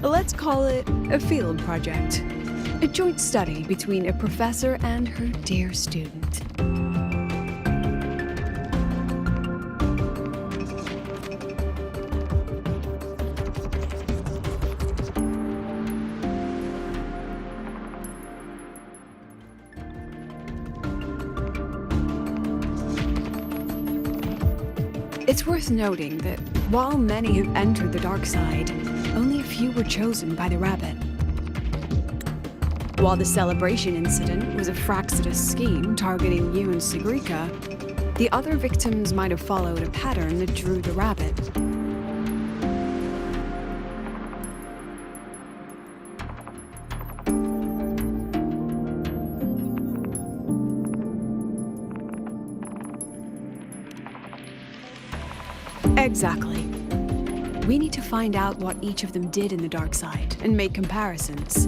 Let's call it a field project. A joint study between a professor and her dear student. It's worth noting that while many have entered the dark side, only a few were chosen by the rabbit. While the celebration incident was a Fraxidus scheme targeting you and Sigrika, the other victims might have followed a pattern that drew the rabbit. Exactly. We need to find out what each of them did in the dark side and make comparisons.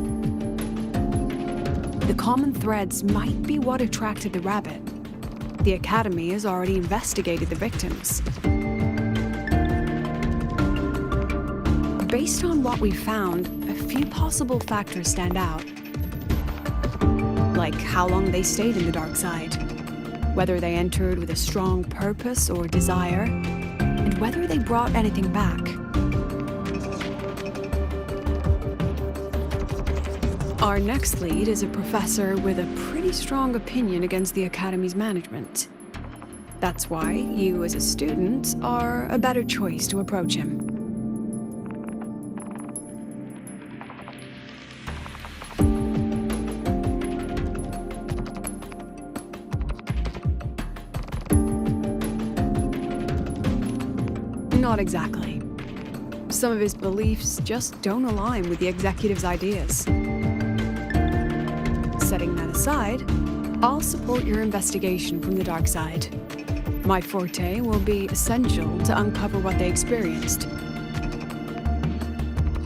The common threads might be what attracted the rabbit. The Academy has already investigated the victims. Based on what we found, a few possible factors stand out. Like how long they stayed in the dark side, whether they entered with a strong purpose or desire, and whether they brought anything back. Our next lead is a professor with a pretty strong opinion against the Academy's management. That's why you, as a student, are a better choice to approach him. Not exactly. Some of his beliefs just don't align with the executive's ideas. Setting that aside, I'll support your investigation from the dark side. My forte will be essential to uncover what they experienced.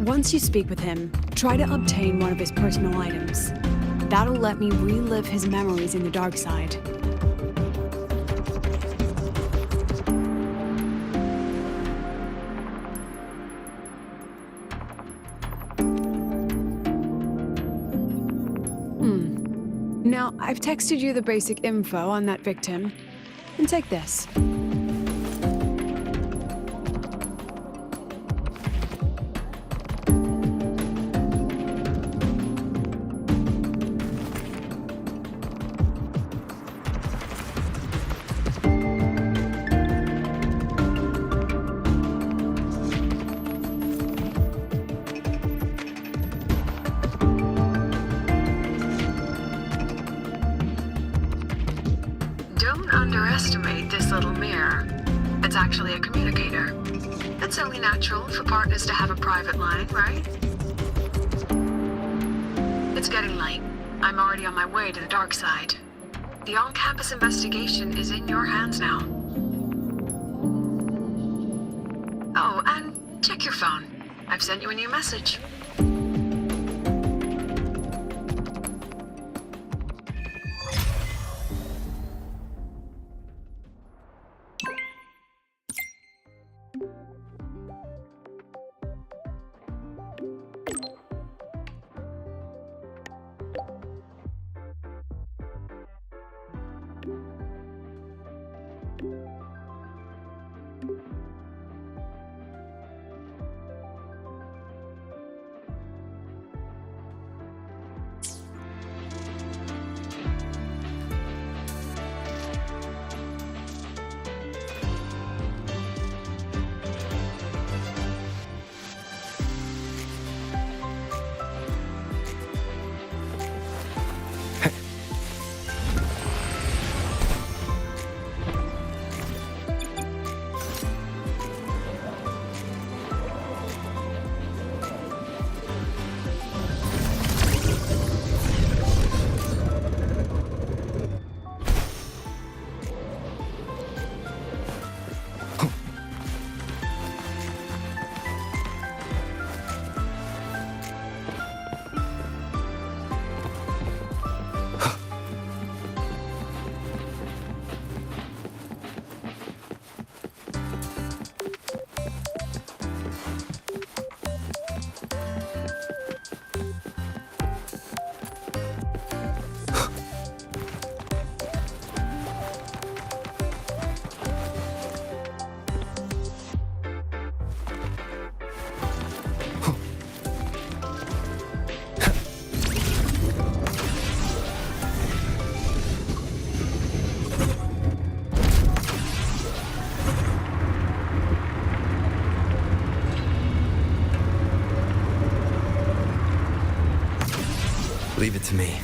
Once you speak with him, try to obtain one of his personal items. That'll let me relive his memories in the dark side. Now, I've texted you the basic info on that victim. And take this. Don't underestimate this little mirror. It's actually a communicator. It's only natural for partners to have a private line, right? It's getting late. I'm already on my way to the dark side. The on-campus investigation is in your hands now. Oh, and check your phone. I've sent you a new message. Leave it to me.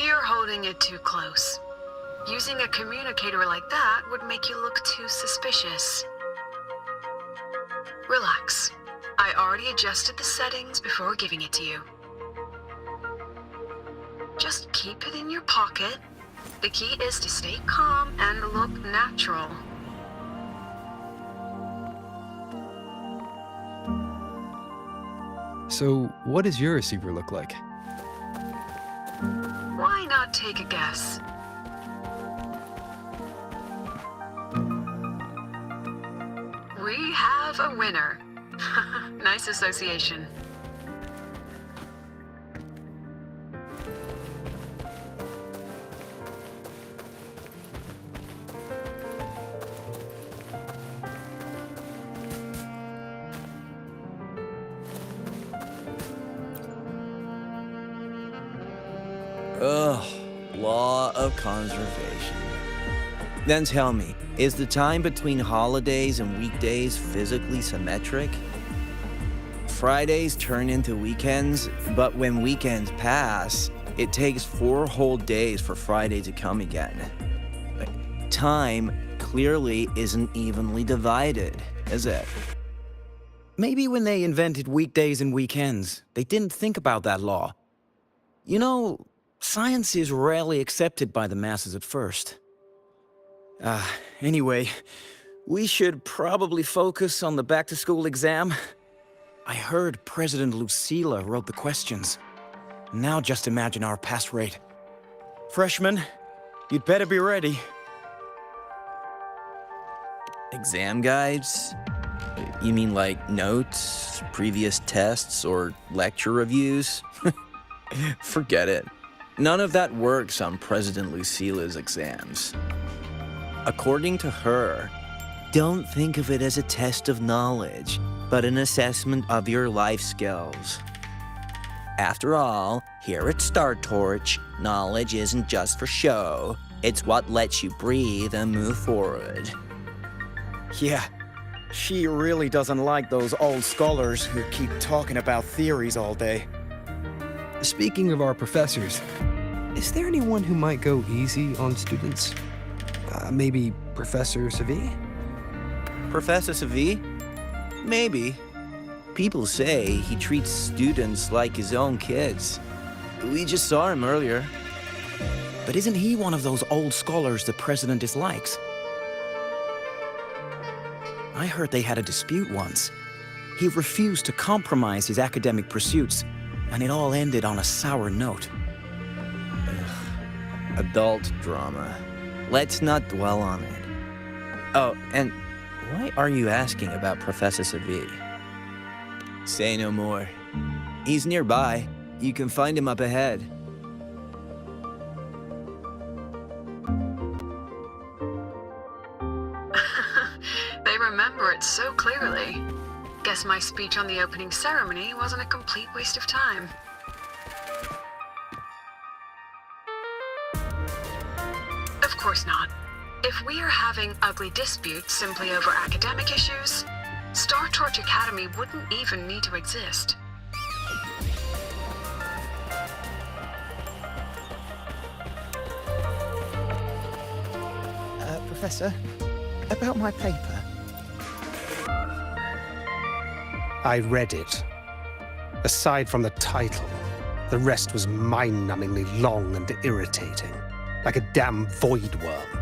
You're holding it too close. Using a communicator like that would make you look too suspicious. Relax. I already adjusted the settings before giving it to you. Just keep it in your pocket. The key is to stay calm and look natural. So, what does your receiver look like? Why not take a guess? We have a winner. Nice association. Ugh, law of conservation. Then tell me, is the time between holidays and weekdays physically symmetric? Fridays turn into weekends, but when weekends pass, it takes 4 whole days for Friday to come again. Time clearly isn't evenly divided, is it? Maybe when they invented weekdays and weekends, they didn't think about that law. You know, science is rarely accepted by the masses at first. Anyway, we should probably focus on the back-to-school exam. I heard President Lucila wrote the questions. Now just imagine our pass rate. Freshmen, you'd better be ready. Exam guides? You mean like notes, previous tests, or lecture reviews? Forget it. None of that works on President Lucila's exams. According to her, don't think of it as a test of knowledge, but an assessment of your life skills. After all, here at Star Torch, knowledge isn't just for show. It's what lets you breathe and move forward. Yeah, she really doesn't like those old scholars who keep talking about theories all day. Speaking of our professors, is there anyone who might go easy on students? Maybe Professor Savi? Professor Savi? Maybe. People say he treats students like his own kids. We just saw him earlier. But isn't he one of those old scholars the president dislikes? I heard they had a dispute once. He refused to compromise his academic pursuits, and it all ended on a sour note. Adult drama. Let's not dwell on it. Oh, and why are you asking about Professor Savi? Say no more. He's nearby. You can find him up ahead. They remember it so clearly. Guess my speech on the opening ceremony wasn't a complete waste of time. Of course not. If we are having ugly disputes simply over academic issues, Star Torch Academy wouldn't even need to exist. Professor. About my paper. I read it. Aside from the title, the rest was mind-numbingly long and irritating, like a damn void worm.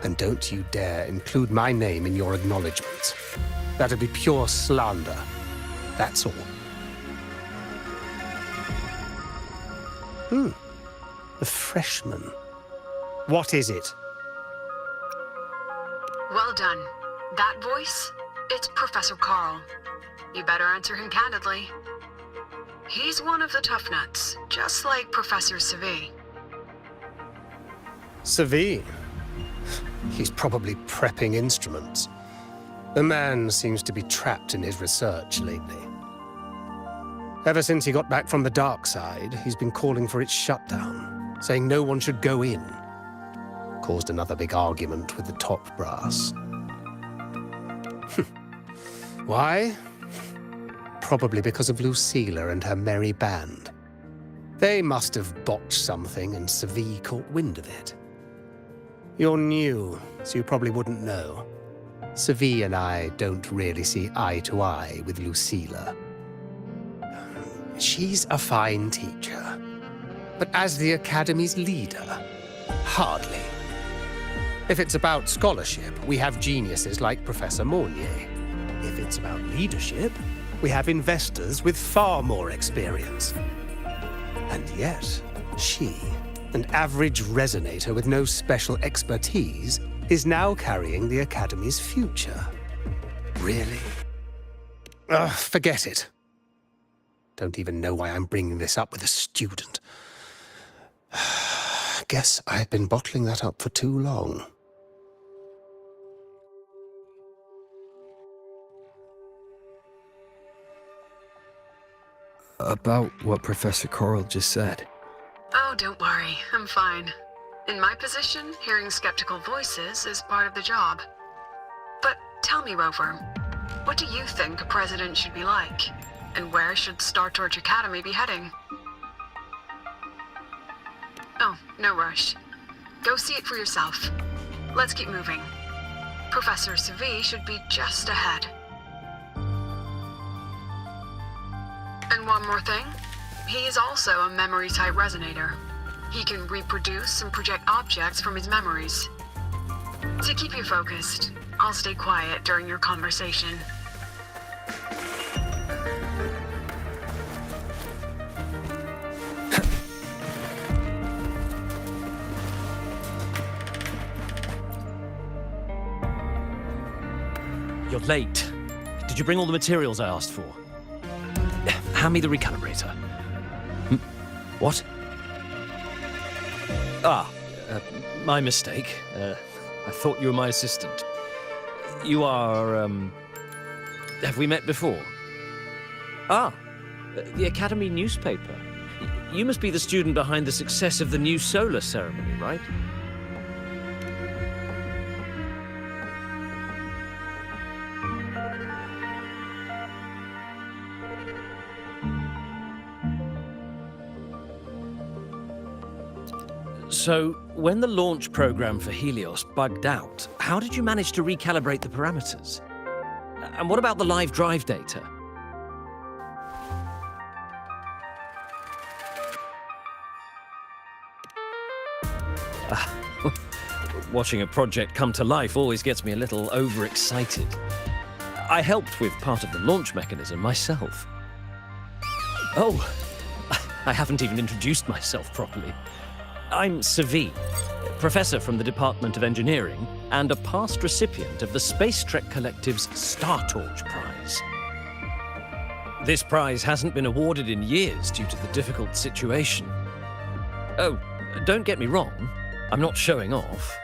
And don't you dare include my name in your acknowledgements. That'd be pure slander. That's all. The freshman. What is it? Well done. That voice? It's Professor Carl. You better answer him candidly. He's one of the tough nuts, just like Professor Savi. Savi? He's probably prepping instruments. The man seems to be trapped in his research lately. Ever since he got back from the dark side, he's been calling for its shutdown, saying no one should go in. Caused another big argument with the top brass. Why? Probably because of Lucilla and her merry band. They must have botched something and Savi caught wind of it. You're new, so you probably wouldn't know. Savi and I don't really see eye to eye with Lucilla. She's a fine teacher, but as the Academy's leader, hardly. If it's about scholarship, we have geniuses like Professor Mornier. If it's about leadership, we have investors with far more experience. And yet, she, an average resonator with no special expertise, is now carrying the Academy's future. Really? Forget it. Don't even know why I'm bringing this up with a student. Guess I've been bottling that up for too long. About what Professor Carl just said. Oh, don't worry. I'm fine. In my position, hearing skeptical voices is part of the job. But tell me, Rover, what do you think a president should be like? And where should Star Torch Academy be heading? Oh, no rush. Go see it for yourself. Let's keep moving. Professor Savi should be just ahead. And one more thing. He is also a memory-type resonator. He can reproduce and project objects from his memories. To keep you focused, I'll stay quiet during your conversation. You're late. Did you bring all the materials I asked for? Hand me the recalibrator. What? My mistake. I thought you were my assistant. You are, have we met before? The Academy newspaper. You must be the student behind the success of the new solar ceremony, right? So, when the launch program for Helios bugged out, how did you manage to recalibrate the parameters? And what about the live drive data? Watching a project come to life always gets me a little overexcited. I helped with part of the launch mechanism myself. Oh, I haven't even introduced myself properly. I'm Savi, professor from the Department of Engineering and a past recipient of the Space Trek Collective's Star Torch Prize. This prize hasn't been awarded in years due to the difficult situation. Oh, don't get me wrong, I'm not showing off.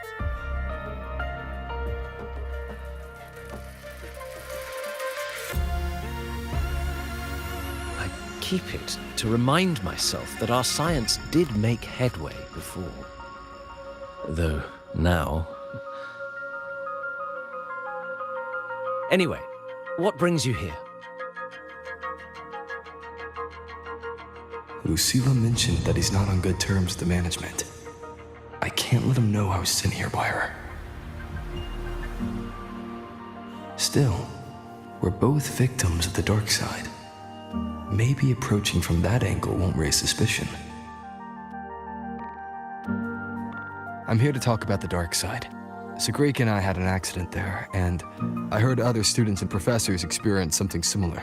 Keep it to remind myself that our science did make headway before. Though now... Anyway, what brings you here? Lucilla mentioned that he's not on good terms with the management. I can't can't let him know I was sent here by her. Still, we're both victims of the dark side. Maybe approaching from that angle won't raise suspicion. I'm here to talk about the dark side. Sagrika and I had an accident there, and I heard other students and professors experience something similar.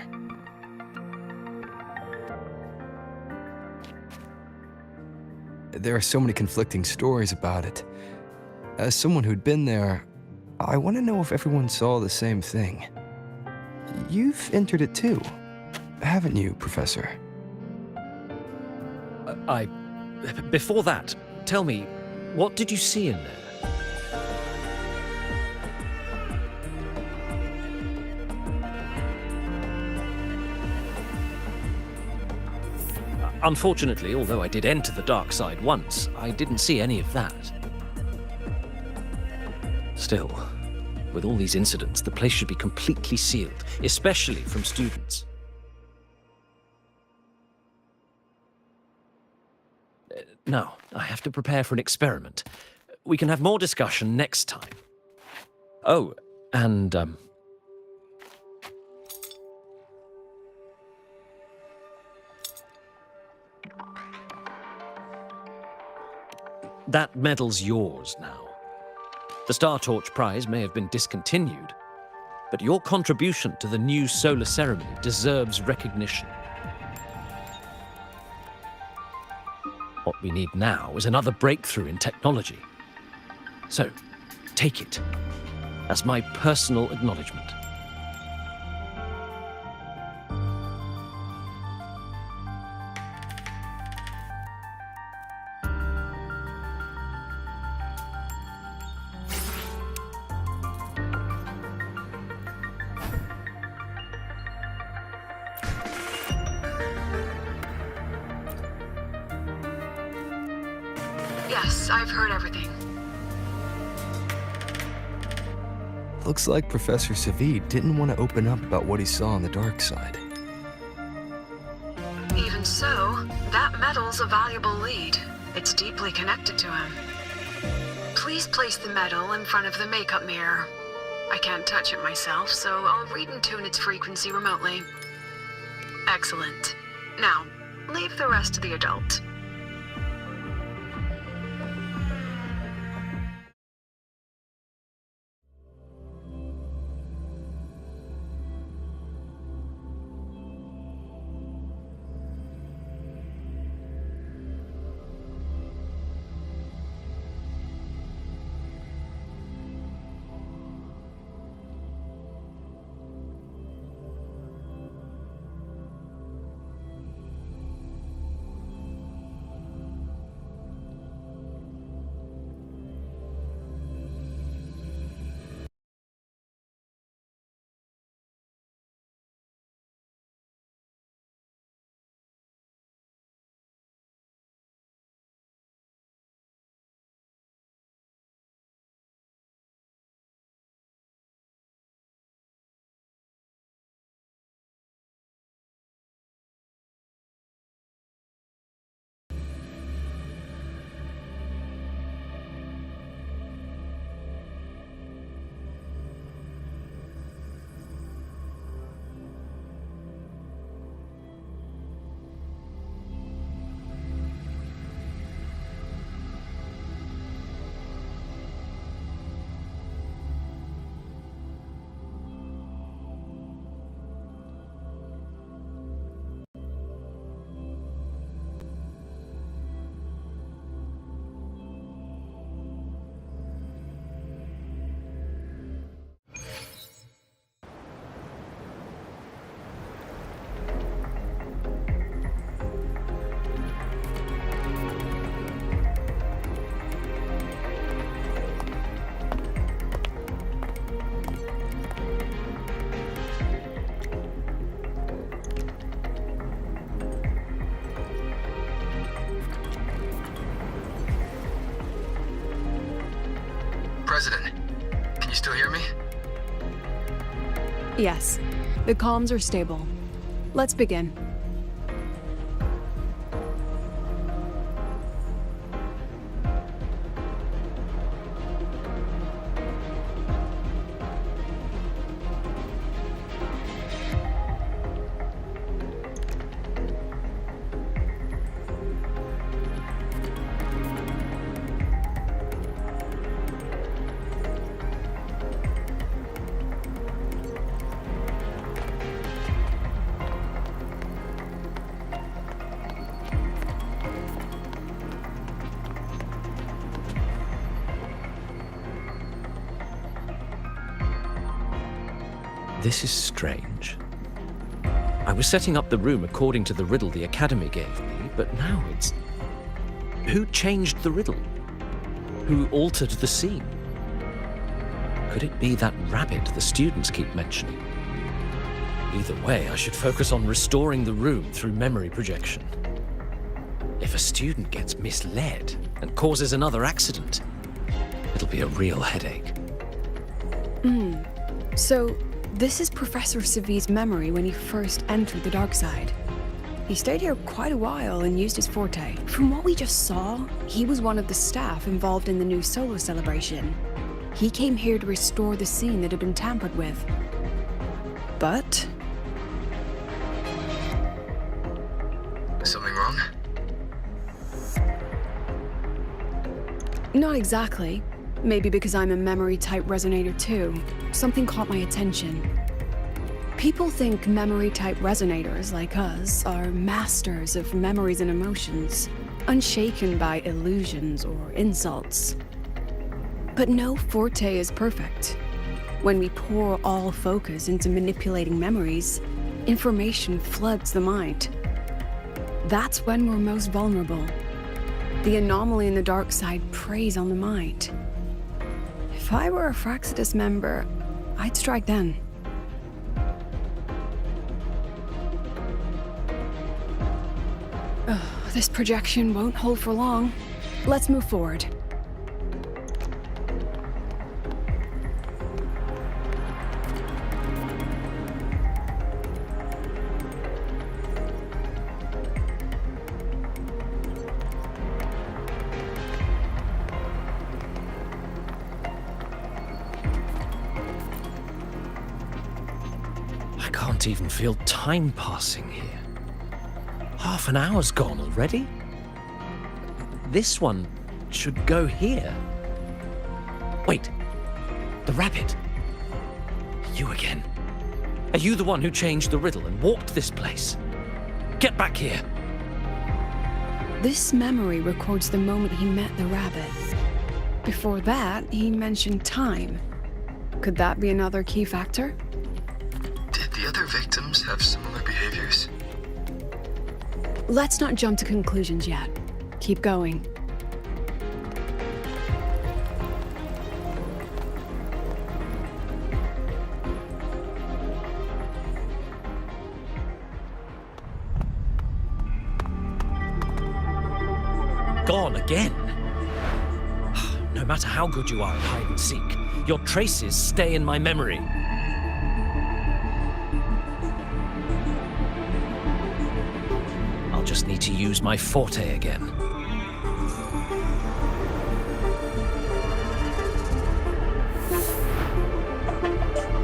There are so many conflicting stories about it. As someone who'd been there, I want to know if everyone saw the same thing. You've entered it too, haven't you, Professor? Before that, tell me, what did you see in there? Unfortunately, although I did enter the dark side once, I didn't see any of that. Still, with all these incidents, the place should be completely sealed, especially from students. Now, I have to prepare for an experiment. We can have more discussion next time. Oh, and, that medal's yours now. The Star Torch Prize may have been discontinued, but your contribution to the new solar ceremony deserves recognition. What we need now is another breakthrough in technology. So, take it as my personal acknowledgement. Yes, I've heard everything. Looks like Professor Savid didn't want to open up about what he saw on the dark side. Even so, that medal's a valuable lead. It's deeply connected to him. Please place the medal in front of the makeup mirror. I can't touch it myself, so I'll read and tune its frequency remotely. Excellent. Now, leave the rest to the adult. President, can you still hear me? Yes, the comms are stable. Let's begin. This is strange. I was setting up the room according to the riddle the Academy gave me, but now it's... Who changed the riddle? Who altered the scene? Could it be that rabbit the students keep mentioning? Either way, I should focus on restoring the room through memory projection. If a student gets misled and causes another accident, it'll be a real headache. So, this is Professor Savi's memory when he first entered the dark side. He stayed here quite a while and used his forte. From what we just saw, he was one of the staff involved in the new solo celebration. He came here to restore the scene that had been tampered with. But... Something wrong? not exactly. Maybe because I'm a memory-type resonator too. Something caught my attention. People think memory-type resonators like us are masters of memories and emotions, unshaken by illusions or insults. But no forte is perfect. When we pour all focus into manipulating memories, information floods the mind. That's when we're most vulnerable. The anomaly in the dark side preys on the mind. If I were a Fraxidus member, I'd strike then. This projection won't hold for long. Let's move forward. I can't even feel time passing here. Half an hour's gone already? This one should go here. Wait, the rabbit. You again. Are you the one who changed the riddle and walked this place? Get back here. This memory records the moment he met the rabbit. Before that, he mentioned time. Could that be another key factor? Did the other victims have similar behaviors? Let's not jump to conclusions yet. Keep going. Gone again. No matter how good you are at hide and seek, your traces stay in my memory. I'll just need to use my forte again.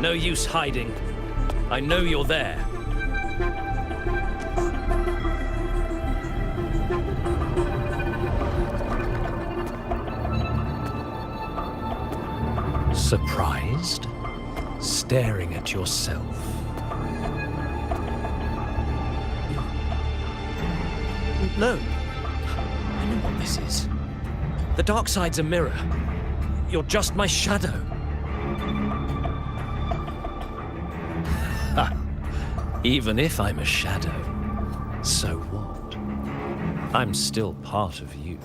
No use hiding. I know you're there. Surprised? Staring at yourself. No. I know what this is. The dark side's a mirror. You're just my shadow. Ha! Even if I'm a shadow, so what? I'm still part of you.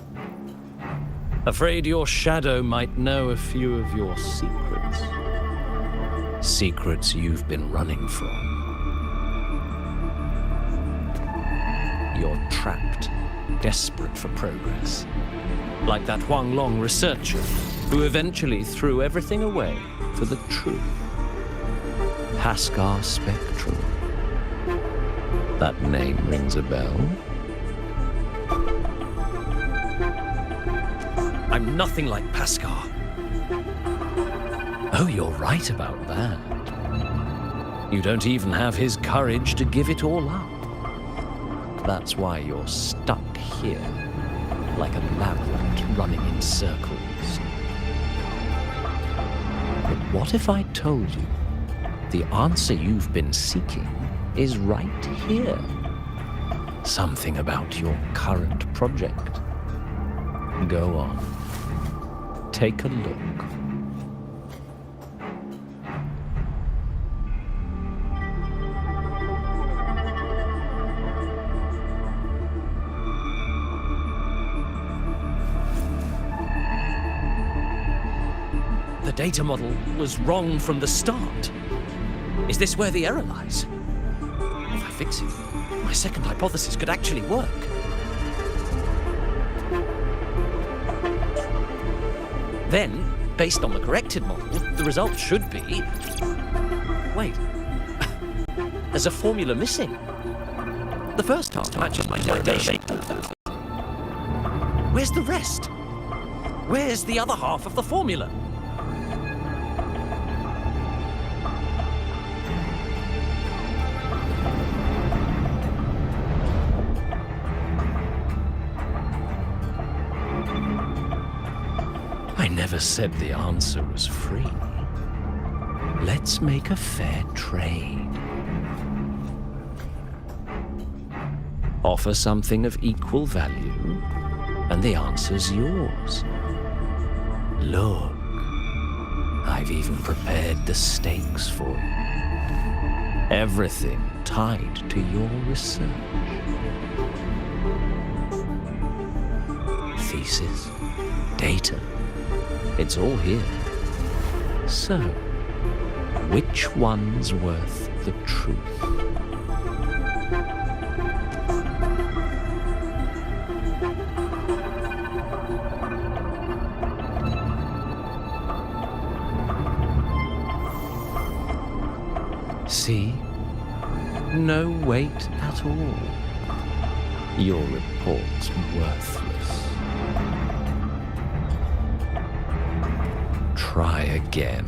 Afraid your shadow might know a few of your secrets. Secrets you've been running from. You're trapped, desperate for progress. Like that Huang Long researcher who eventually threw everything away for the truth. Pascal Spectrum. That name rings a bell. I'm nothing like Pascal. Oh, you're right about that. You don't even have his courage to give it all up. That's why you're stuck here, like a lab rat running in circles. But what if I told you the answer you've been seeking is right here? Something about your current project. Go on. Take a look. data model was wrong from the start? Is this where the error lies? If I fix it, my second hypothesis could actually work. Then, based on the corrected model, the result should be... Wait. There's a formula missing. The first half matches my derivation. Where's the rest? Where's the other half of the formula? I never said the answer was free. Let's make a fair trade. Offer something of equal value, and the answer's yours. Look, I've even prepared the stakes for you. Everything tied to your research. Thesis, data, it's all here. So, which one's worth the truth? See? No weight at all. Your report's worthless. Try again.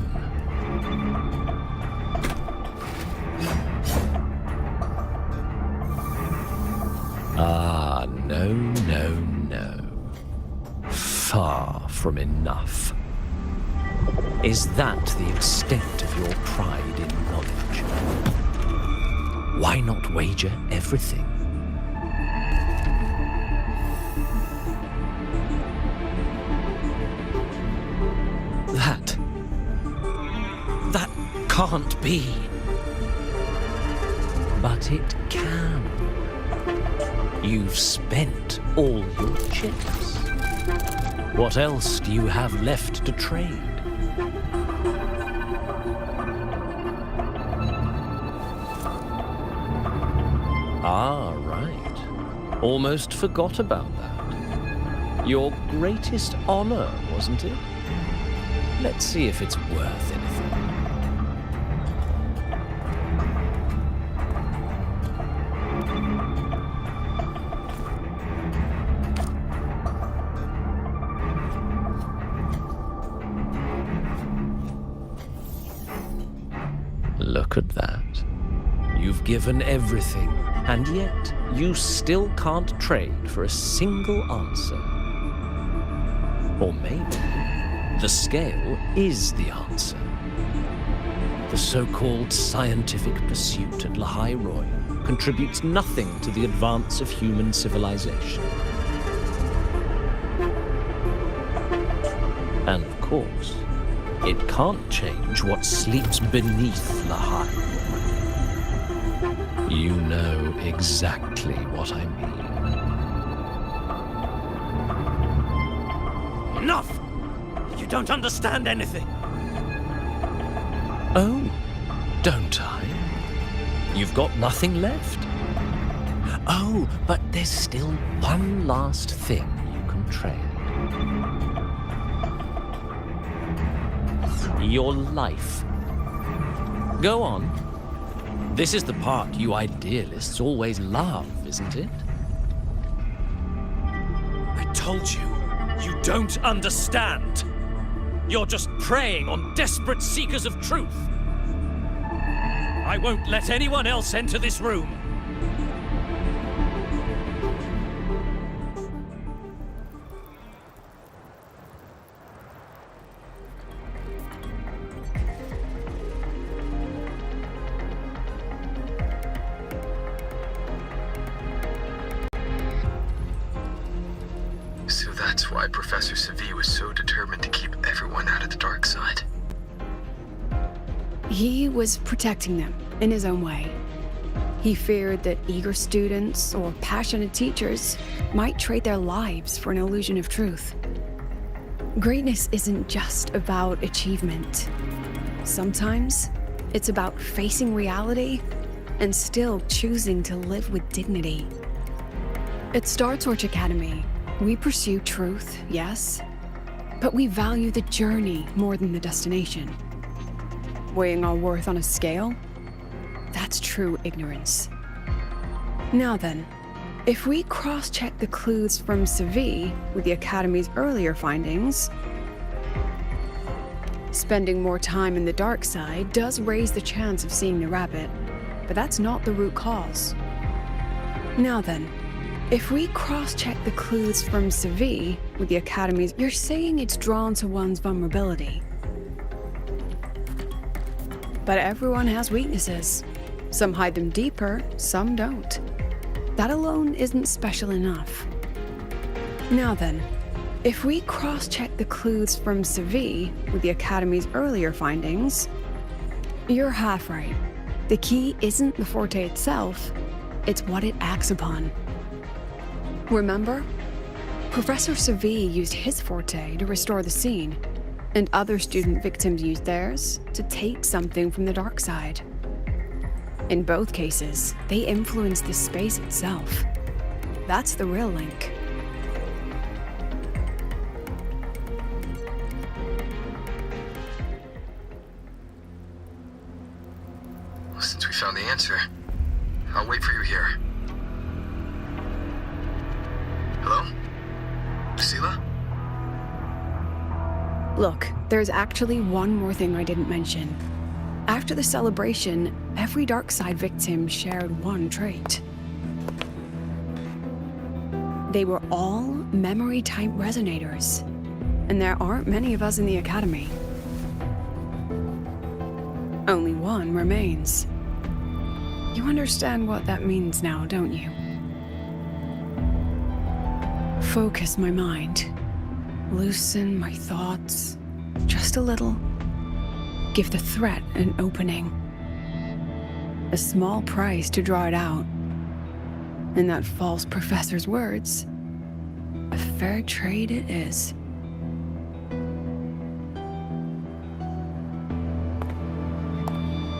Ah, no, no, no. Far from enough. Is that the extent of your pride in knowledge? Why not wager everything? That can't be. But it can. You've spent all your chips. What else do you have left to trade? Ah, right. Almost forgot about that. Your greatest honor, wasn't it? Let's see if it's worth anything. Look at that. You've given everything, and yet you still can't trade for a single answer. Or maybe the scale is the answer. The so-called scientific pursuit at Lahai Roy contributes nothing to the advance of human civilization. And of course, it can't change what sleeps beneath Lahai. You know exactly what I mean. Enough! You don't understand anything. Oh, don't I? You've got nothing left. Oh, but there's still one last thing you can trade. Your life. Go on. This is the part you idealists always love, isn't it? I told you, you don't understand. You're just preying on desperate seekers of truth. I won't let anyone else enter this room. So that's why Professor Savi was so determined to keep everyone out of the dark side. He was protecting them in his own way. He feared that eager students or passionate teachers might trade their lives for an illusion of truth. Greatness isn't just about achievement. Sometimes, it's about facing reality and still choosing to live with dignity. At Star Torch Academy, we pursue truth, yes, but we value the journey more than the destination. Weighing our worth on a scale? That's true ignorance. Now then, if we cross-check the clues from Sevi with the Academy's earlier findings, spending more time in the dark side does raise the chance of seeing the rabbit, but that's not the root cause. Now then, if we cross-check the clues from Sevi with the Academy's, you're saying it's drawn to one's vulnerability. But everyone has weaknesses. Some hide them deeper, some don't. That alone isn't special enough. Now then, if we cross-check the clues from Sevi with the Academy's earlier findings, you're half right. The key isn't the forte itself, it's what it acts upon. Remember? Professor Sevi used his forte to restore the scene, and other student victims used theirs to take something from the dark side. In both cases, they influence the space itself. That's the real link. Well, since we found the answer, I'll wait for you here. Hello? Lucila? Look, there's actually one more thing I didn't mention. After the celebration, every dark side victim shared one trait. They were all memory-type resonators, and there aren't many of us in the Academy. Only one remains. You understand what that means now, don't you? Focus my mind. Loosen my thoughts. Just a little. Give the threat an opening. A small price to draw it out. In that false professor's words, a fair trade it is.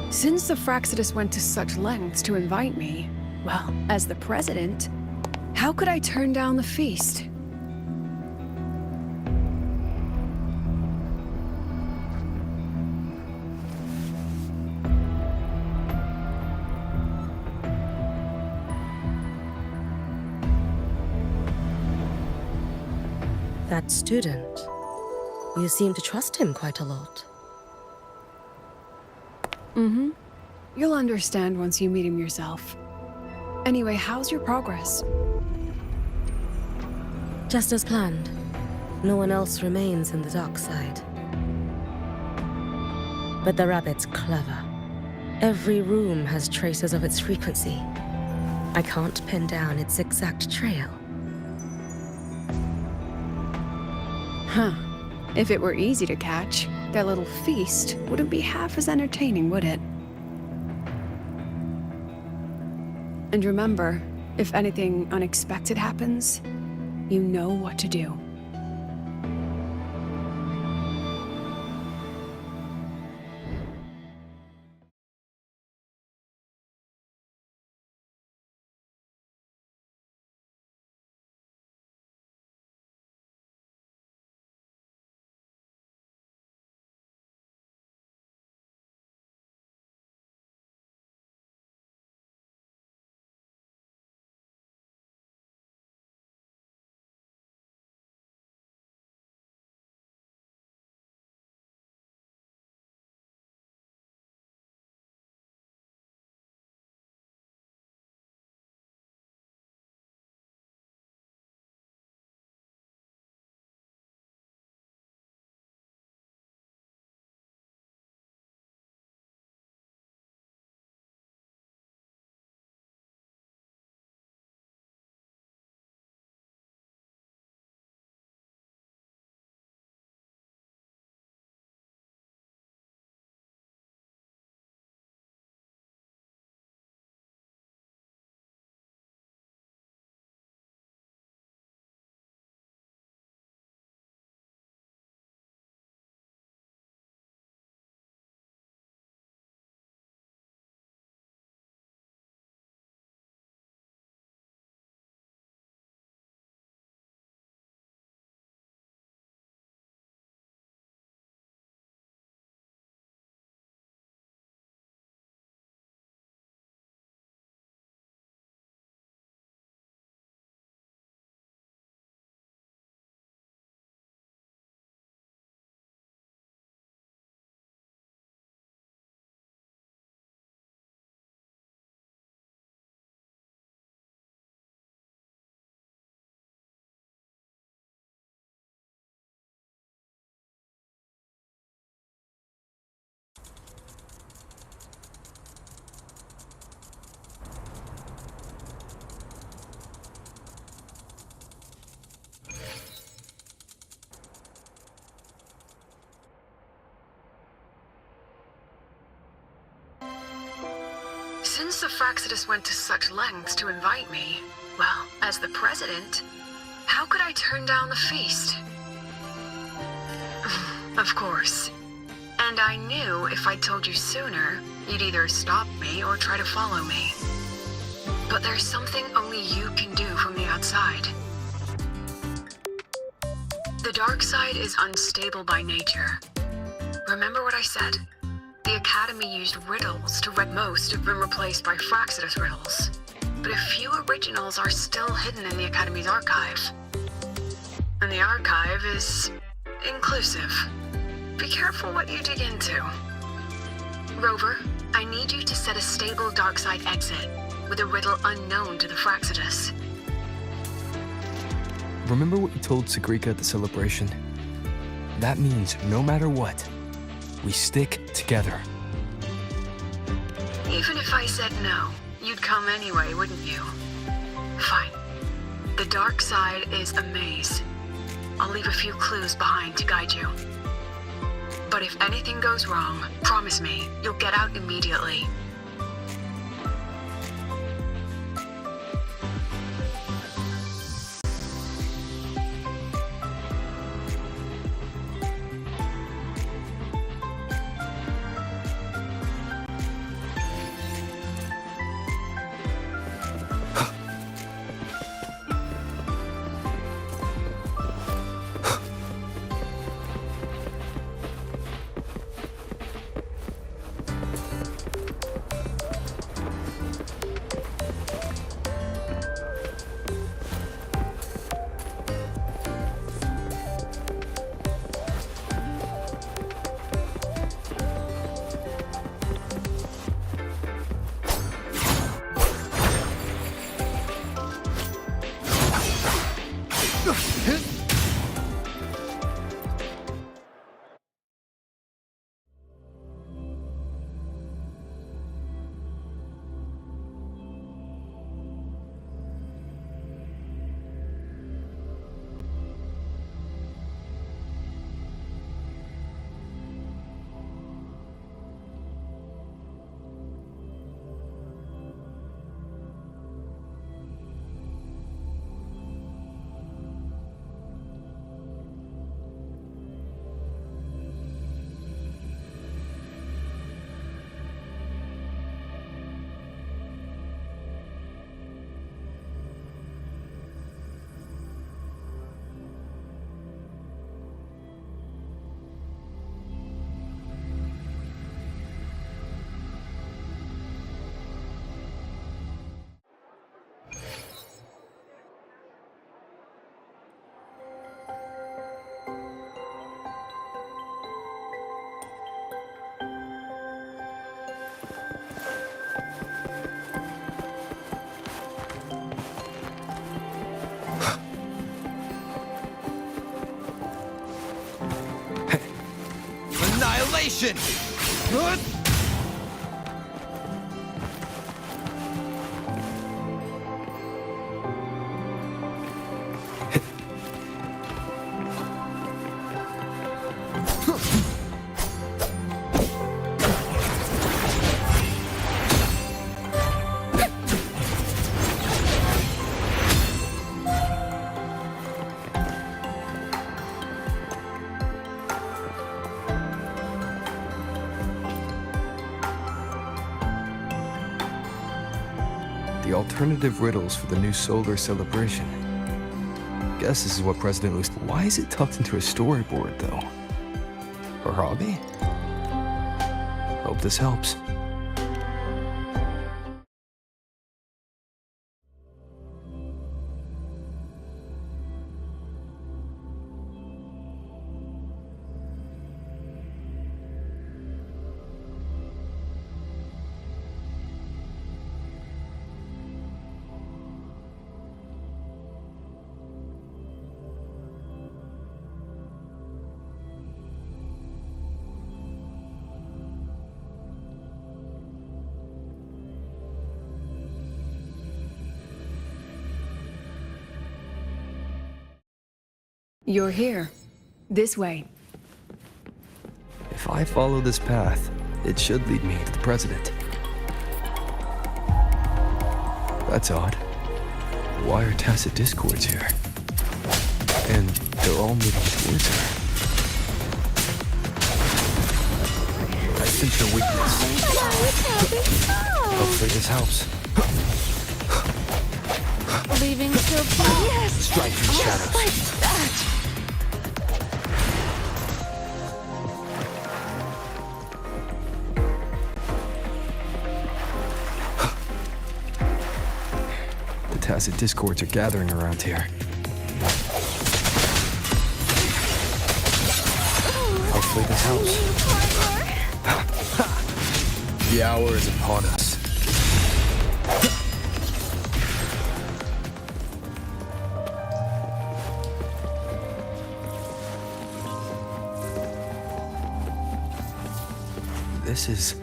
Since the Fraxidus went to such lengths to invite me, well, as the president, how could I turn down the feast? That student, you seem to trust him quite a lot. Mm-hmm. You'll understand once you meet him yourself. Anyway, how's your progress? Just as planned. No one else remains in the dark side. But the rabbit's clever. Every room has traces of its frequency. I can't pin down its exact trail. Huh. If it were easy to catch, their little feast wouldn't be half as entertaining, would it? And remember, if anything unexpected happens, you know what to do. Since the Fraccidus went to such lengths to invite me, well, as the president, how could I turn down the feast? Of course. And I knew if I told you sooner, you'd either stop me or try to follow me. But there's something only you can do from the outside. The dark side is unstable by nature. Remember what I said? The Academy used riddles to read most have been replaced by Fraccidus riddles. But a few originals are still hidden in the Academy's archive. And the archive is inclusive. Be careful what you dig into. Rover, I need you to set a stable dark side exit with a riddle unknown to the Fraccidus. Remember what you told Sagrika at the celebration? That means no matter what, we stick together. Even if I said no, you'd come anyway, wouldn't you? Fine. The dark side is a maze. I'll leave a few clues behind to guide you. But if anything goes wrong, promise me, you'll get out immediately. Annihilation! The alternative riddles for the new solar celebration. Guess this is what President Luce... Why is it tucked into a storyboard, though? Her hobby? Hope this helps. You're here. This way. If I follow this path, it should lead me to the president. That's odd. Why are tacit discords here? And they're all moving towards her. I sense her weakness. Hopefully this helps. Leaving so yes. Strike through shadows. Like that. The tacit discords are gathering around here. Hopefully this helps. The hour is upon us. This is...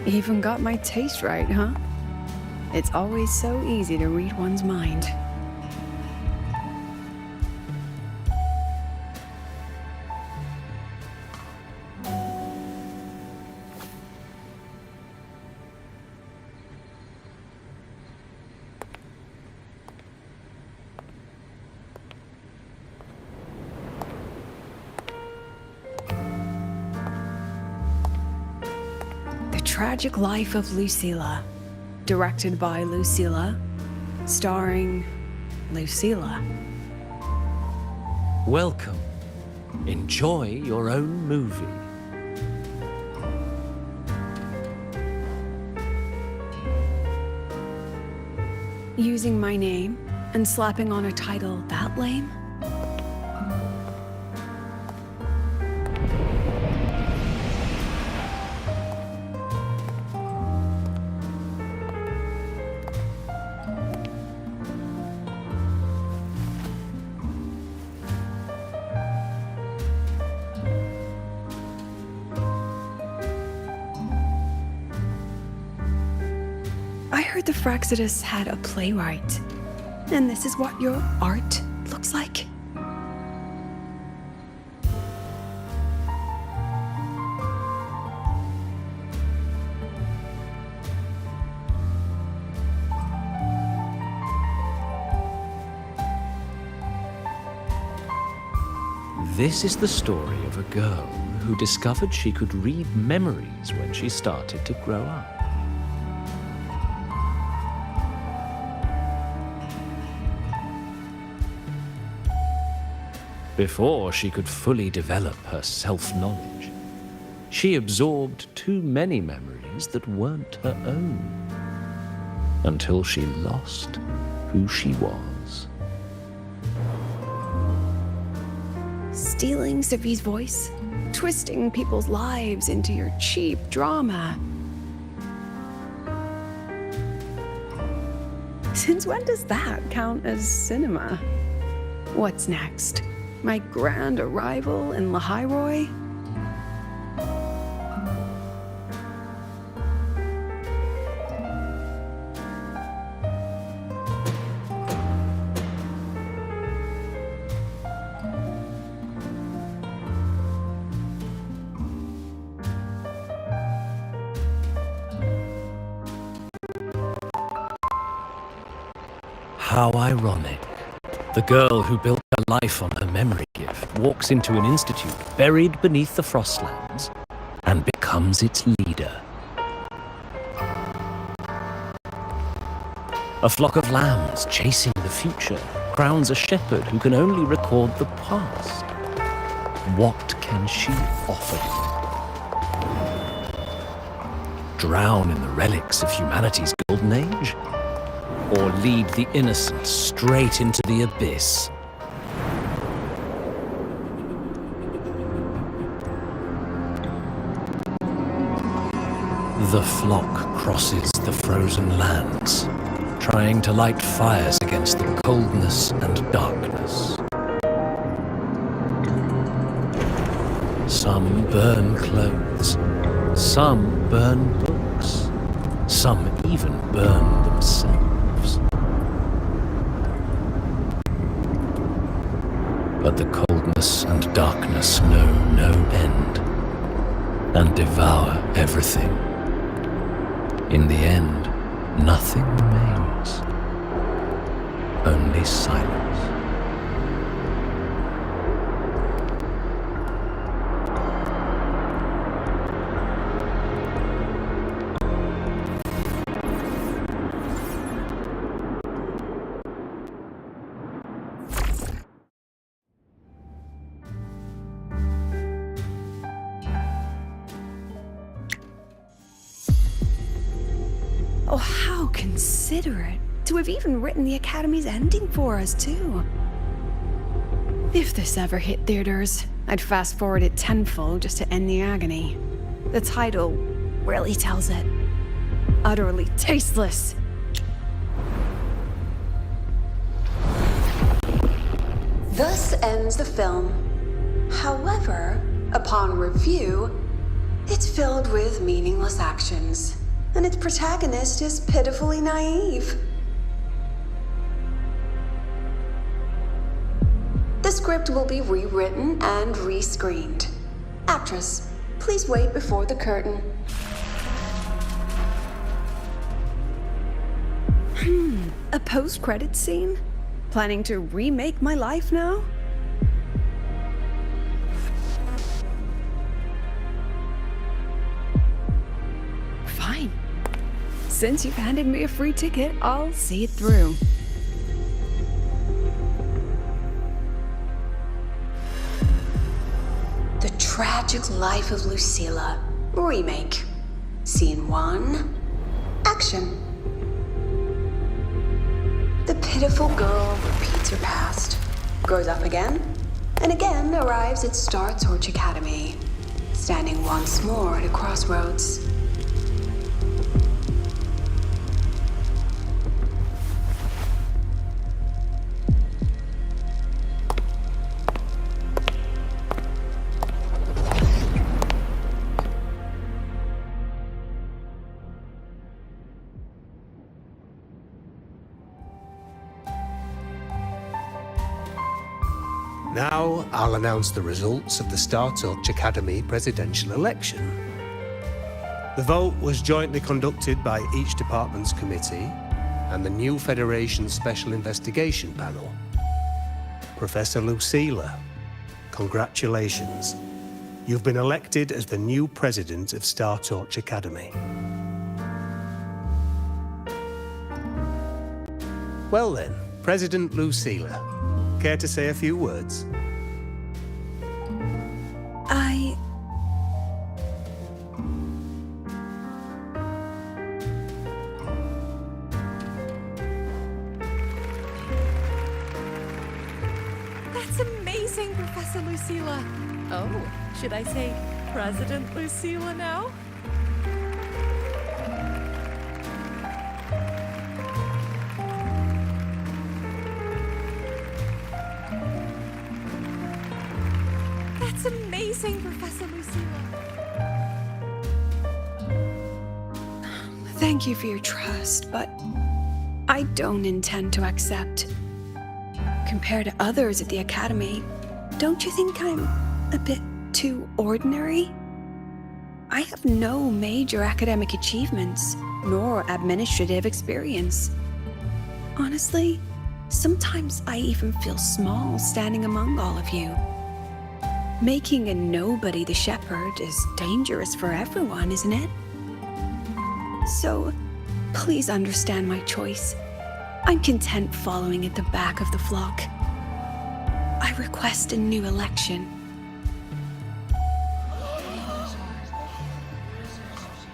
Even got my taste right, huh? It's always so easy to read one's mind. The Tragic Life of Lucilla. Directed by Lucilla, starring Lucilla. Welcome. Enjoy your own movie. Using my name and slapping on a title that lame? I heard the Fraxidus had a playwright. And this is what your art looks like? This is the story of a girl who discovered she could read memories when she started to grow up. Before she could fully develop her self-knowledge, she absorbed too many memories that weren't her own, until she lost who she was. Stealing Sophie's voice? Twisting people's lives into your cheap drama? Since when does that count as cinema? What's next? My grand arrival in Lahiroy? How ironic. The girl who built her life on her memory gift walks into an institute buried beneath the Frostlands and becomes its leader. A flock of lambs chasing the future crowns a shepherd who can only record the past. What can she offer him? Drown in the relics of humanity's golden age? Or lead the innocent straight into the abyss? The flock crosses the frozen lands, trying to light fires against against the coldness and darkness. Some burn clothes, some burn books, some even burn themselves. But the coldness and darkness know no end, and devour everything. In the end, nothing remains, only silence. Oh, how considerate to have even written the Academy's ending for us, too. If this ever hit theaters, I'd fast forward it tenfold just to end the agony. The title really tells it. Utterly tasteless. Thus ends the film. However, upon review, it's filled with meaningless actions, and its protagonist is pitifully naive. The script will be rewritten and rescreened. Actress, please wait before the curtain. A post-credits scene? Planning to remake my life now? Fine. Since you've handed me a free ticket, I'll see it through. The Tragic Life of Lucilla. Remake. Scene 1. Action. The pitiful girl repeats her past, grows up again, and again arrives at Star Torch Academy, standing once more at a crossroads. Now, I'll announce the results of the Star Torch Academy presidential election. The vote was jointly conducted by each department's committee and the new Federation's Special Investigation Panel. Professor Lucilla, congratulations. You've been elected as the new president of Star Torch Academy. Well then, President Lucilla, care to say a few words? That's amazing, Professor Lucilla. Oh, should I say President Lucilla now? That's amazing, Professor Lucilla. Thank you for your trust, but I don't intend to accept. Compared to others at the Academy, don't you think I'm a bit too ordinary? I have no major academic achievements, nor administrative experience. Honestly, sometimes I even feel small standing among all of you. Making a nobody the shepherd is dangerous for everyone, isn't it? So, please understand my choice. I'm content following at the back of the flock. I request a new election.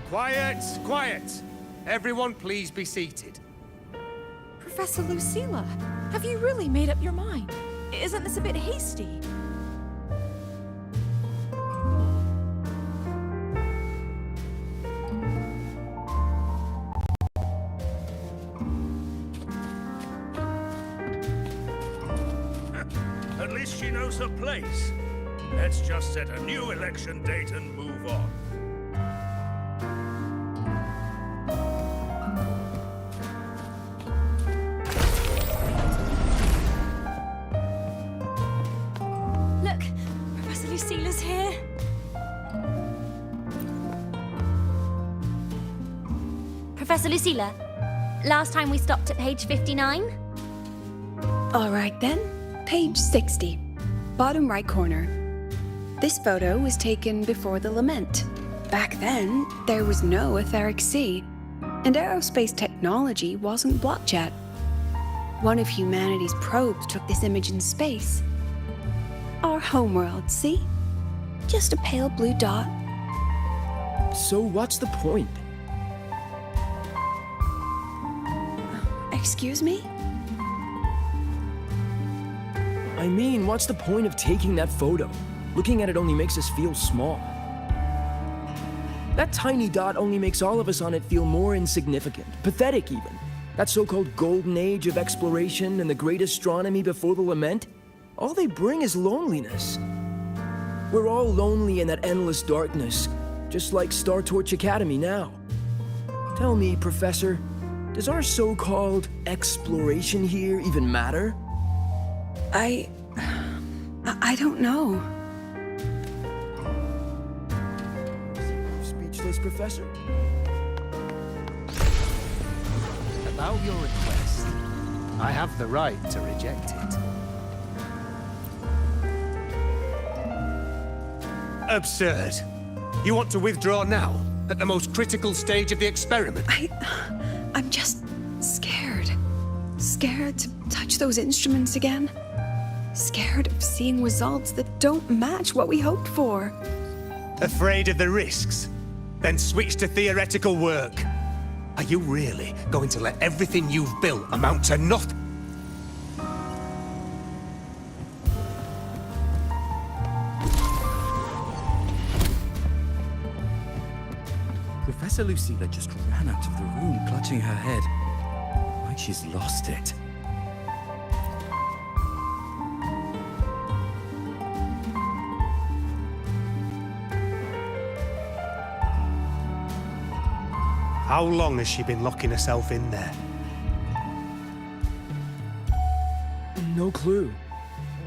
Quiet, quiet. Everyone please be seated. Professor Lucilla, have you really made up your mind? Isn't this a bit hasty? least she knows her place. Let's just set a new election date and move on. Look, Professor Lucilia's here. Professor Lucilla, last time we stopped at page 59? All right then, page 60, bottom right corner. This photo was taken before the lament. Back then, there was no etheric sea, and aerospace technology wasn't blocked yet. One of humanity's probes took this image in space. Our homeworld, see? Just a pale blue dot. So what's the point? Excuse me? I mean, what's the point of taking that photo? Looking at it only makes us feel small. That tiny dot only makes all of us on it feel more insignificant, pathetic even. That so-called golden age of exploration and the great astronomy before the lament, all they bring is loneliness. We're all lonely in that endless darkness, just like Star Torch Academy now. Tell me, Professor, does our so-called exploration here even matter? I don't know. Speechless, Professor? About your request, I have the right to reject it. Absurd. You want to withdraw now, at the most critical stage of the experiment? I'm just scared. Scared to touch those instruments again. Scared of seeing results that don't match what we hoped for. Afraid of the risks? Then switch to theoretical work. Are you really going to let everything you've built amount to nothing? Professor Lucilla just ran out of the room, clutching her head, like she's lost it. How long has she been locking herself in there? No clue.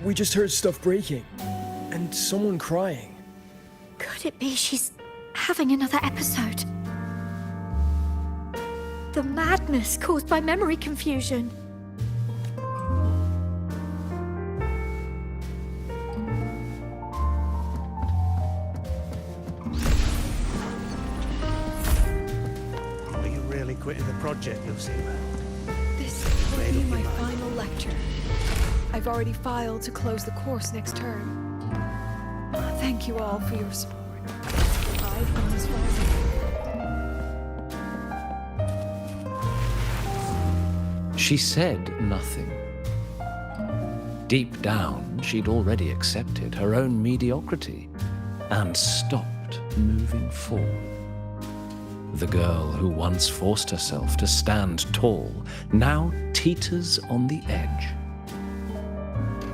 We just heard stuff breaking, and someone crying. Could it be she's having another episode? The madness caused by memory confusion. Are you really quitting the project, Lucilla? This will be my final lecture. I've already filed to close the course next term. Thank you all for your support. I've gone as far as I can. She said nothing. Deep down, she'd already accepted her own mediocrity and stopped moving forward. The girl who once forced herself to stand tall now teeters on the edge.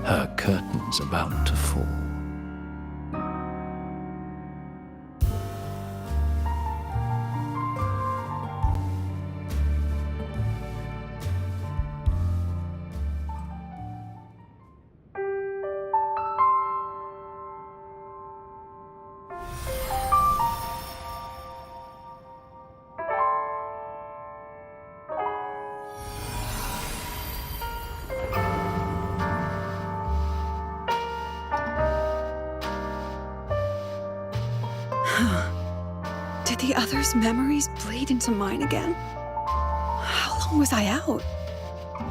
Her curtain's about to fall. Did the others' memories bleed into mine again? How long was I out?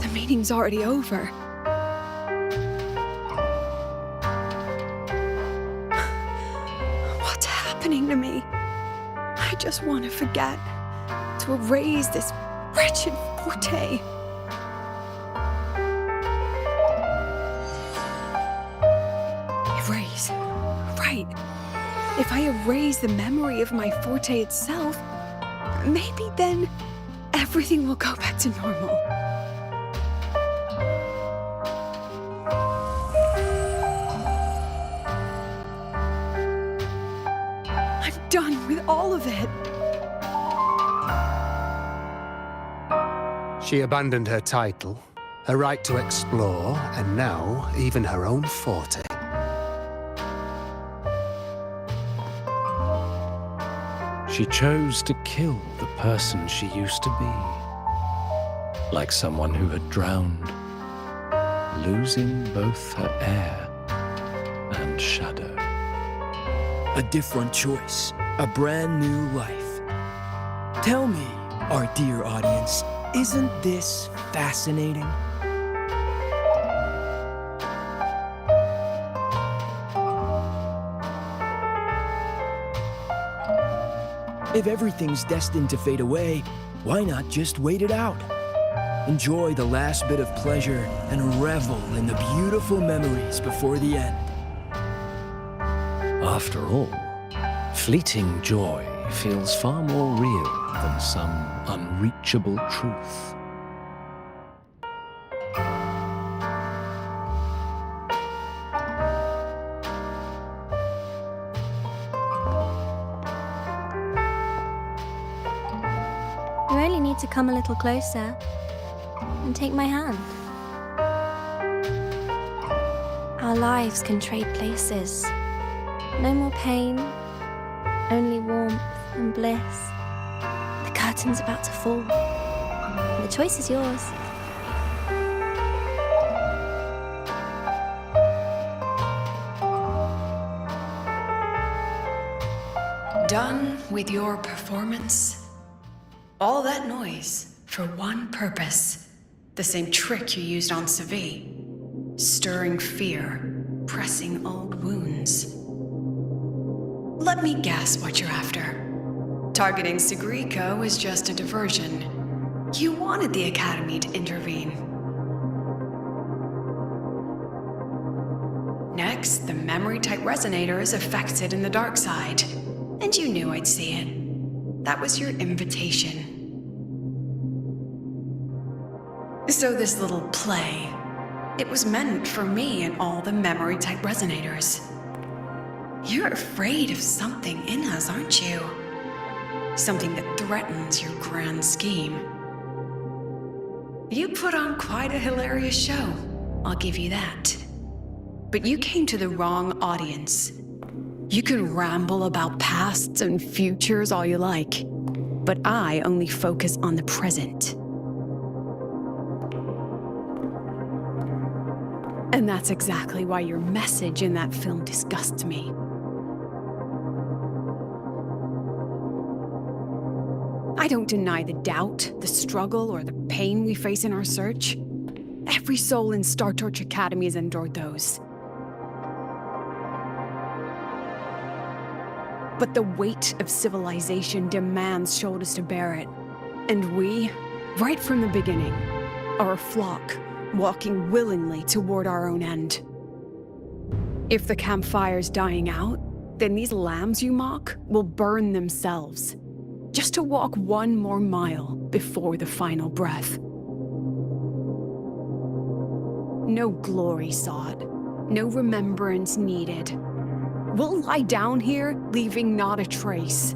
The meeting's already over. What's happening to me? I just want to forget, to erase this wretched forte. Erase. Right. If I erase the memory of my forte itself, maybe then everything will go back to normal. done with all of it. She abandoned her title, her right to explore, and now even her own forte. She chose to kill the person she used to be, like someone who had drowned, losing both her air and shadow. A different choice, a brand new life. Tell me, our dear audience, isn't this fascinating? If everything's destined to fade away, why not just wait it out? Enjoy the last bit of pleasure and revel in the beautiful memories before the end. After all, fleeting joy feels far more real than some unreachable truth. You only need to come a little closer and take my hand. Our lives can trade places. No more pain, only warmth and bliss. The curtain's about to fall. The choice is yours. Done with your performance? All that noise for one purpose. The same trick you used on Savi. Stirring fear, pressing old wounds. Let me guess what you're after. Targeting Sigriko was just a diversion. You wanted the Academy to intervene. Next, the memory-type resonator is affected in the dark side. And you knew I'd see it. That was your invitation. So this little play, it was meant for me and all the memory-type resonators. You're afraid of something in us, aren't you? Something that threatens your grand scheme. You put on quite a hilarious show, I'll give you that. But you came to the wrong audience. You can ramble about pasts and futures all you like, but I only focus on the present. And that's exactly why your message in that film disgusts me. I don't deny the doubt, the struggle, or the pain we face in our search. Every soul in Star Torch Academy has endured those. But the weight of civilization demands shoulders to bear it. And we, right from the beginning, are a flock, walking willingly toward our own end. If the campfire's dying out, then these lambs you mock will burn themselves, just to walk one more mile before the final breath. No glory sought, no remembrance needed. We'll lie down here, leaving not a trace.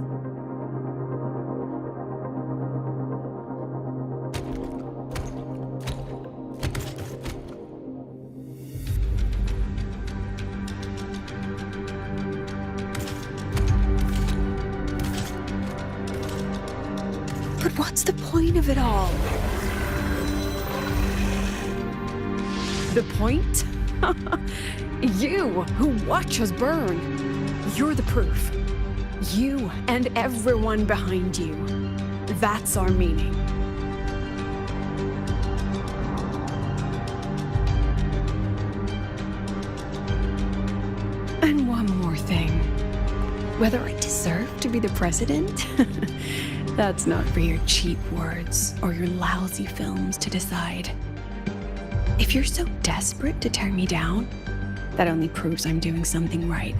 But what's the point of it all? The point? You, who watch us burn. You're the proof. You and everyone behind you. That's our meaning. And one more thing. Whether I deserve to be the president? That's not for your cheap words or your lousy films to decide. If you're so desperate to tear me down, that only proves I'm doing something right.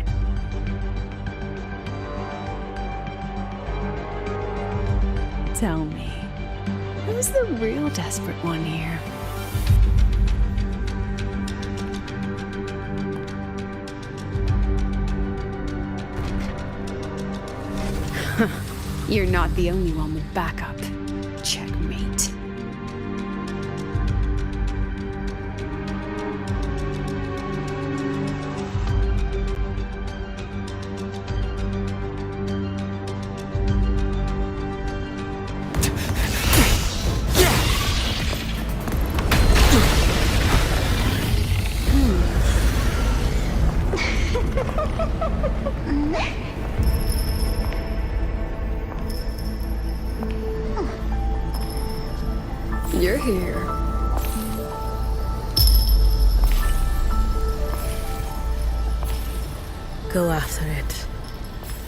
Tell me, who's the real desperate one here? You're not the only one with backup. Checkmate. You're here. Go after it.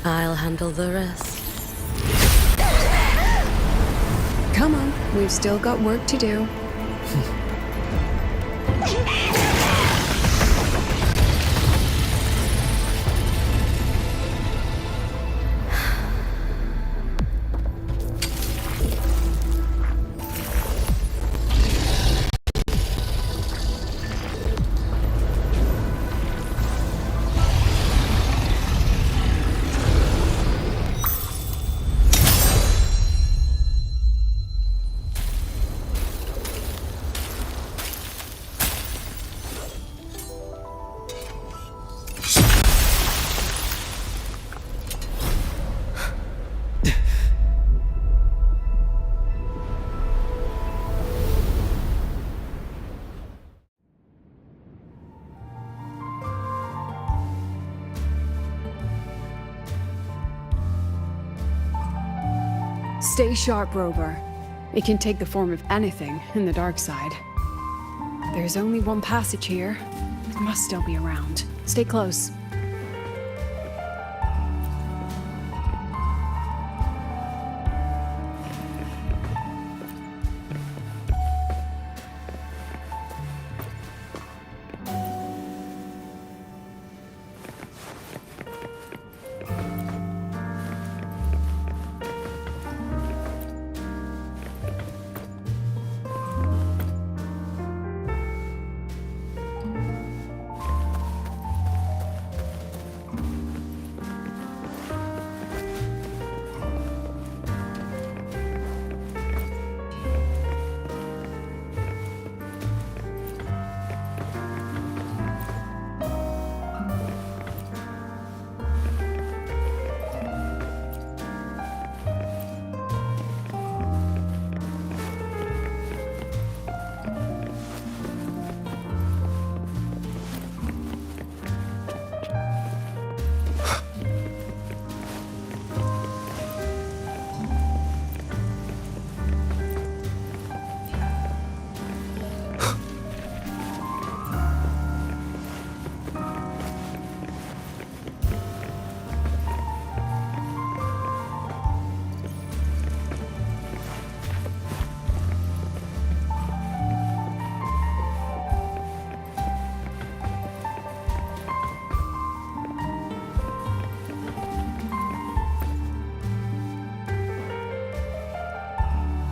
I'll handle the rest. Come on, we've still got work to do. Stay sharp, Rover. It can take the form of anything in the dark side. There's only one passage here. It must still be around. Stay close.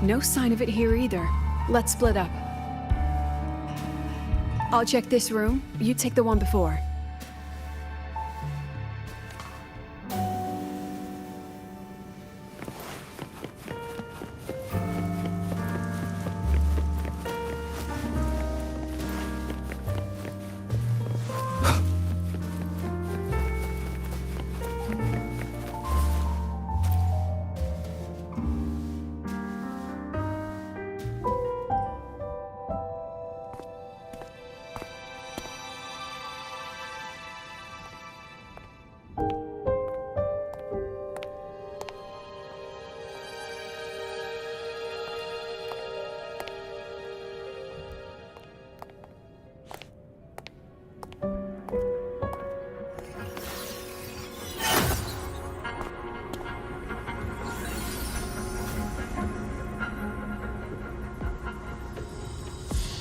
No sign of it here either. Let's split up. I'll check this room. You take the one before.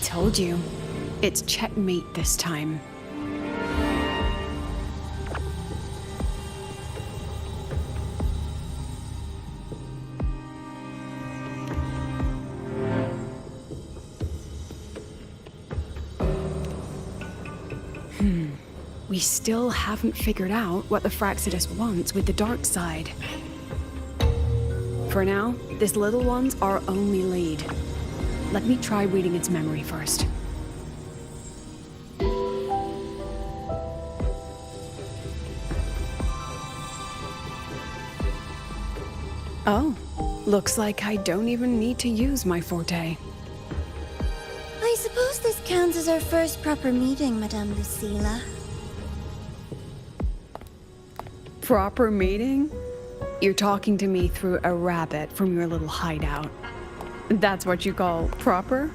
Told you. It's checkmate this time. We still haven't figured out what the Fraxidus wants with the dark side. For now, this little one's our only lead. Let me try reading its memory first. Oh, looks like I don't even need to use my forte. I suppose this counts as our first proper meeting, Madame Lucilla. Proper meeting? You're talking to me through a rabbit from your little hideout. That's what you call proper?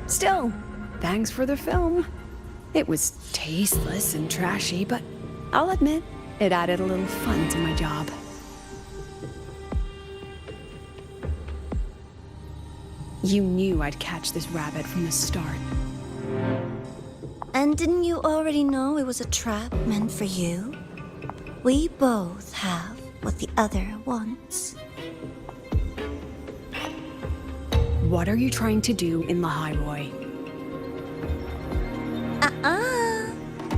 Still, thanks for the film. It was tasteless and trashy, but I'll admit, it added a little fun to my job. You knew I'd catch this rabbit from the start. And didn't you already know it was a trap meant for you? We both have what the other wants. What are you trying to do in the highway?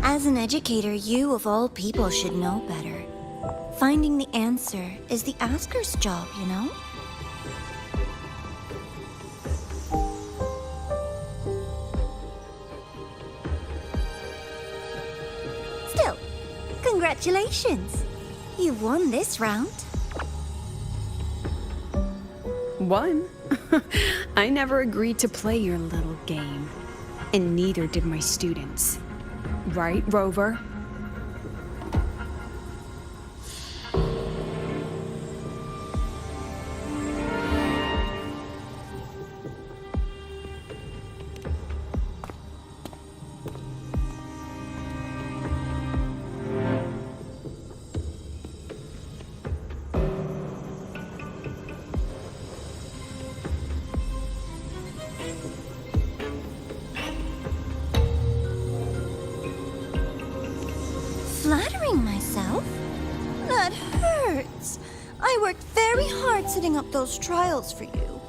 As an educator, you of all people should know better. Finding the answer is the asker's job, you know? Still, congratulations! You won this round. Won? I never agreed to play your little game. And neither did my students. Right, Rover? Flattering myself? That hurts. I worked very hard setting up those trials for you.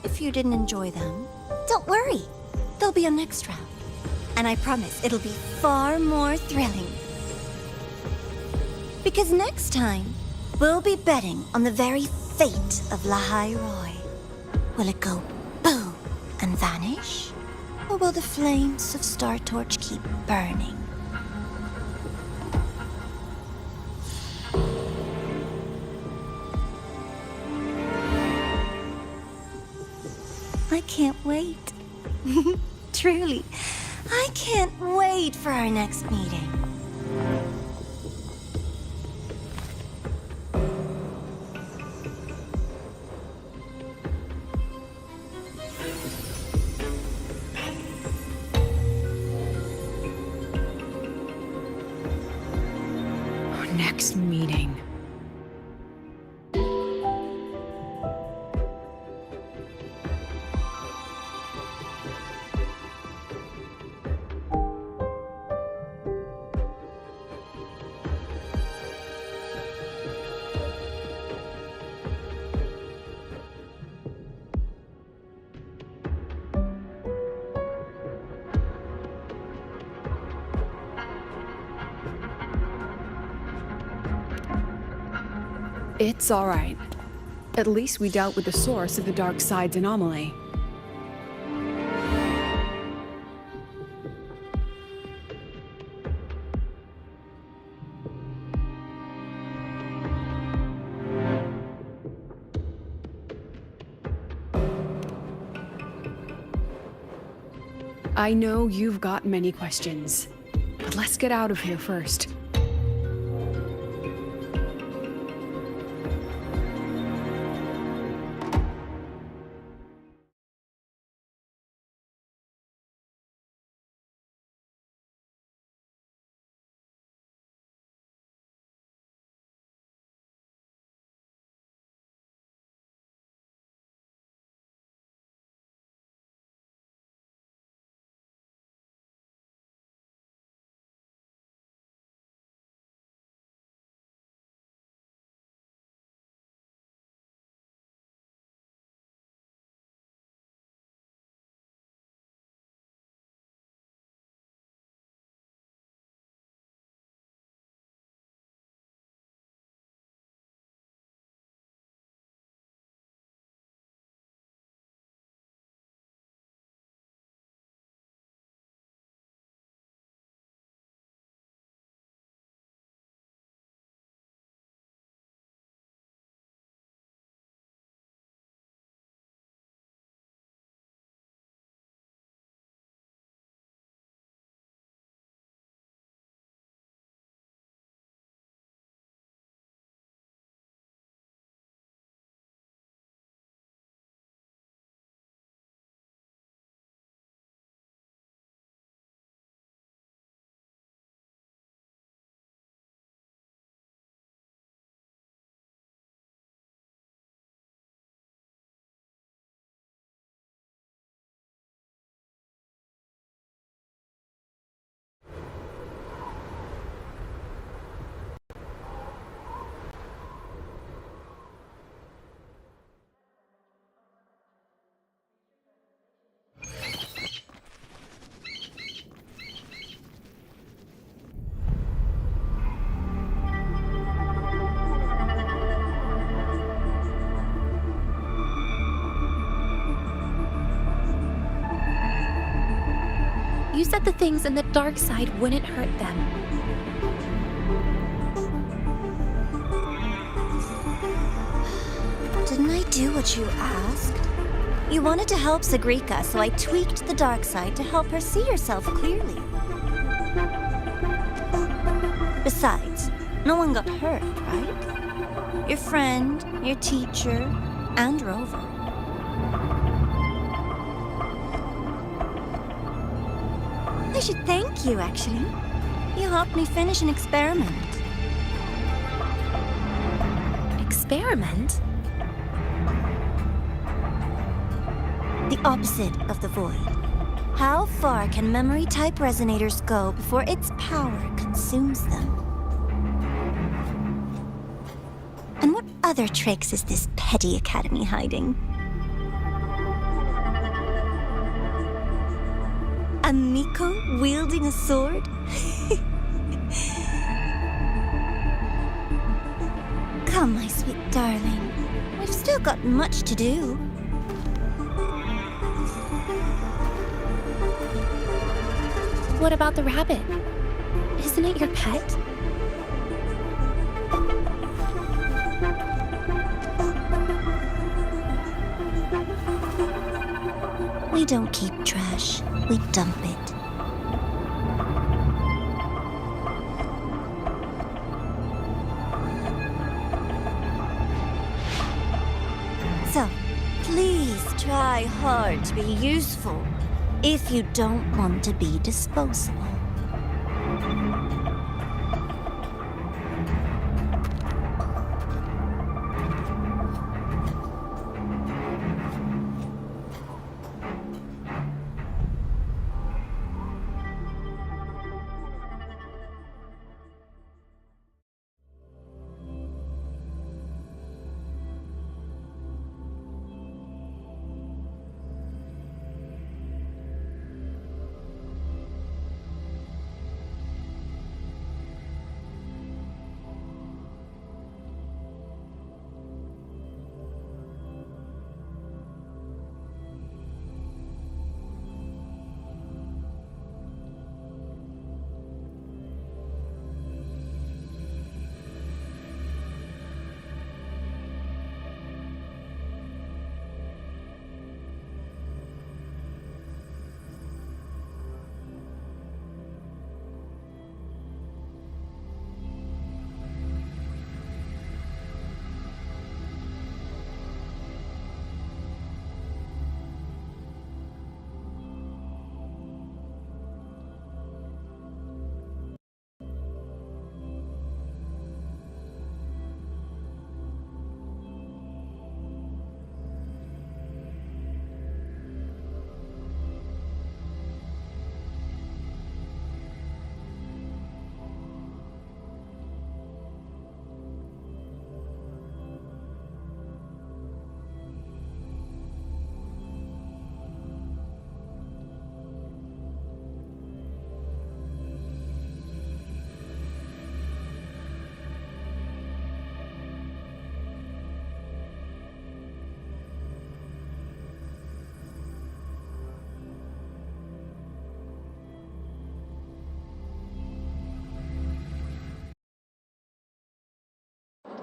If you didn't enjoy them, don't worry. There'll be a next round. And I promise it'll be far more thrilling. Because next time, we'll be betting on the very fate of Lahai Roy. Will it go boom and vanish? Or will the flames of Star Torch keep burning? I can't wait. Truly, I can't wait for our next meeting. Next meeting. It's all right. At least we dealt with the source of the dark side's anomaly. I know you've got many questions, but let's get out of here first. You said the things in the dark side wouldn't hurt them. Didn't I do what you asked? You wanted to help Sagrika, so I tweaked the dark side to help her see herself clearly. Besides, no one got hurt, right? Your friend, your teacher, and Rover. I should thank you, actually. You helped me finish an experiment. Experiment? The opposite of the void. How far can memory-type resonators go before its power consumes them? And what other tricks is this petty academy hiding? A Miko wielding a sword? Come, my sweet darling. We've still got much to do. What about the rabbit? Isn't it your pet? We don't keep trash, we dump it. So, please try hard to be useful if you don't want to be disposable.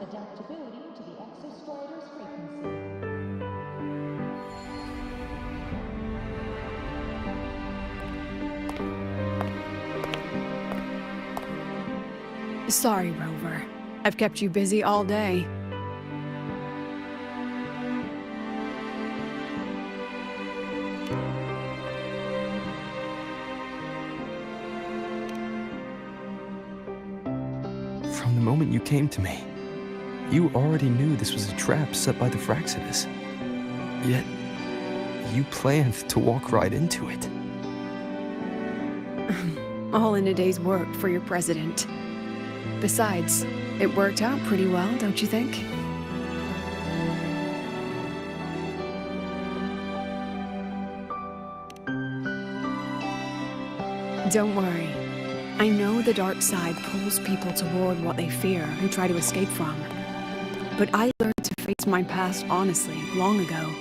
Adaptability to the exostrider's frequency. Sorry, Rover. I've kept you busy all day. From the moment you came to me, you already knew this was a trap set by the Fraxidus. Yet, you planned to walk right into it. All in a day's work for your president. Besides, it worked out pretty well, don't you think? Don't worry. I know the dark side pulls people toward what they fear and try to escape from. But I learned to face my past honestly long ago.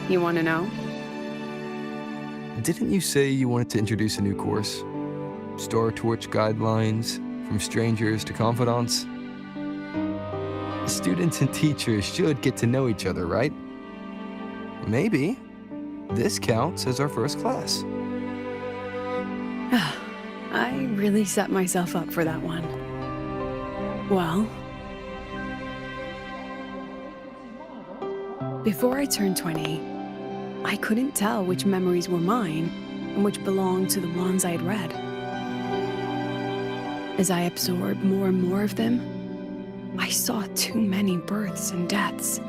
You want to know? Didn't you say you wanted to introduce a new course? Star Torch guidelines, from strangers to confidants? Students and teachers should get to know each other, right? Maybe this counts as our first class. I really set myself up for that one. Well, before I turned 20, I couldn't tell which memories were mine and which belonged to the ones I'd read. As I absorbed more and more of them, I saw too many births and deaths.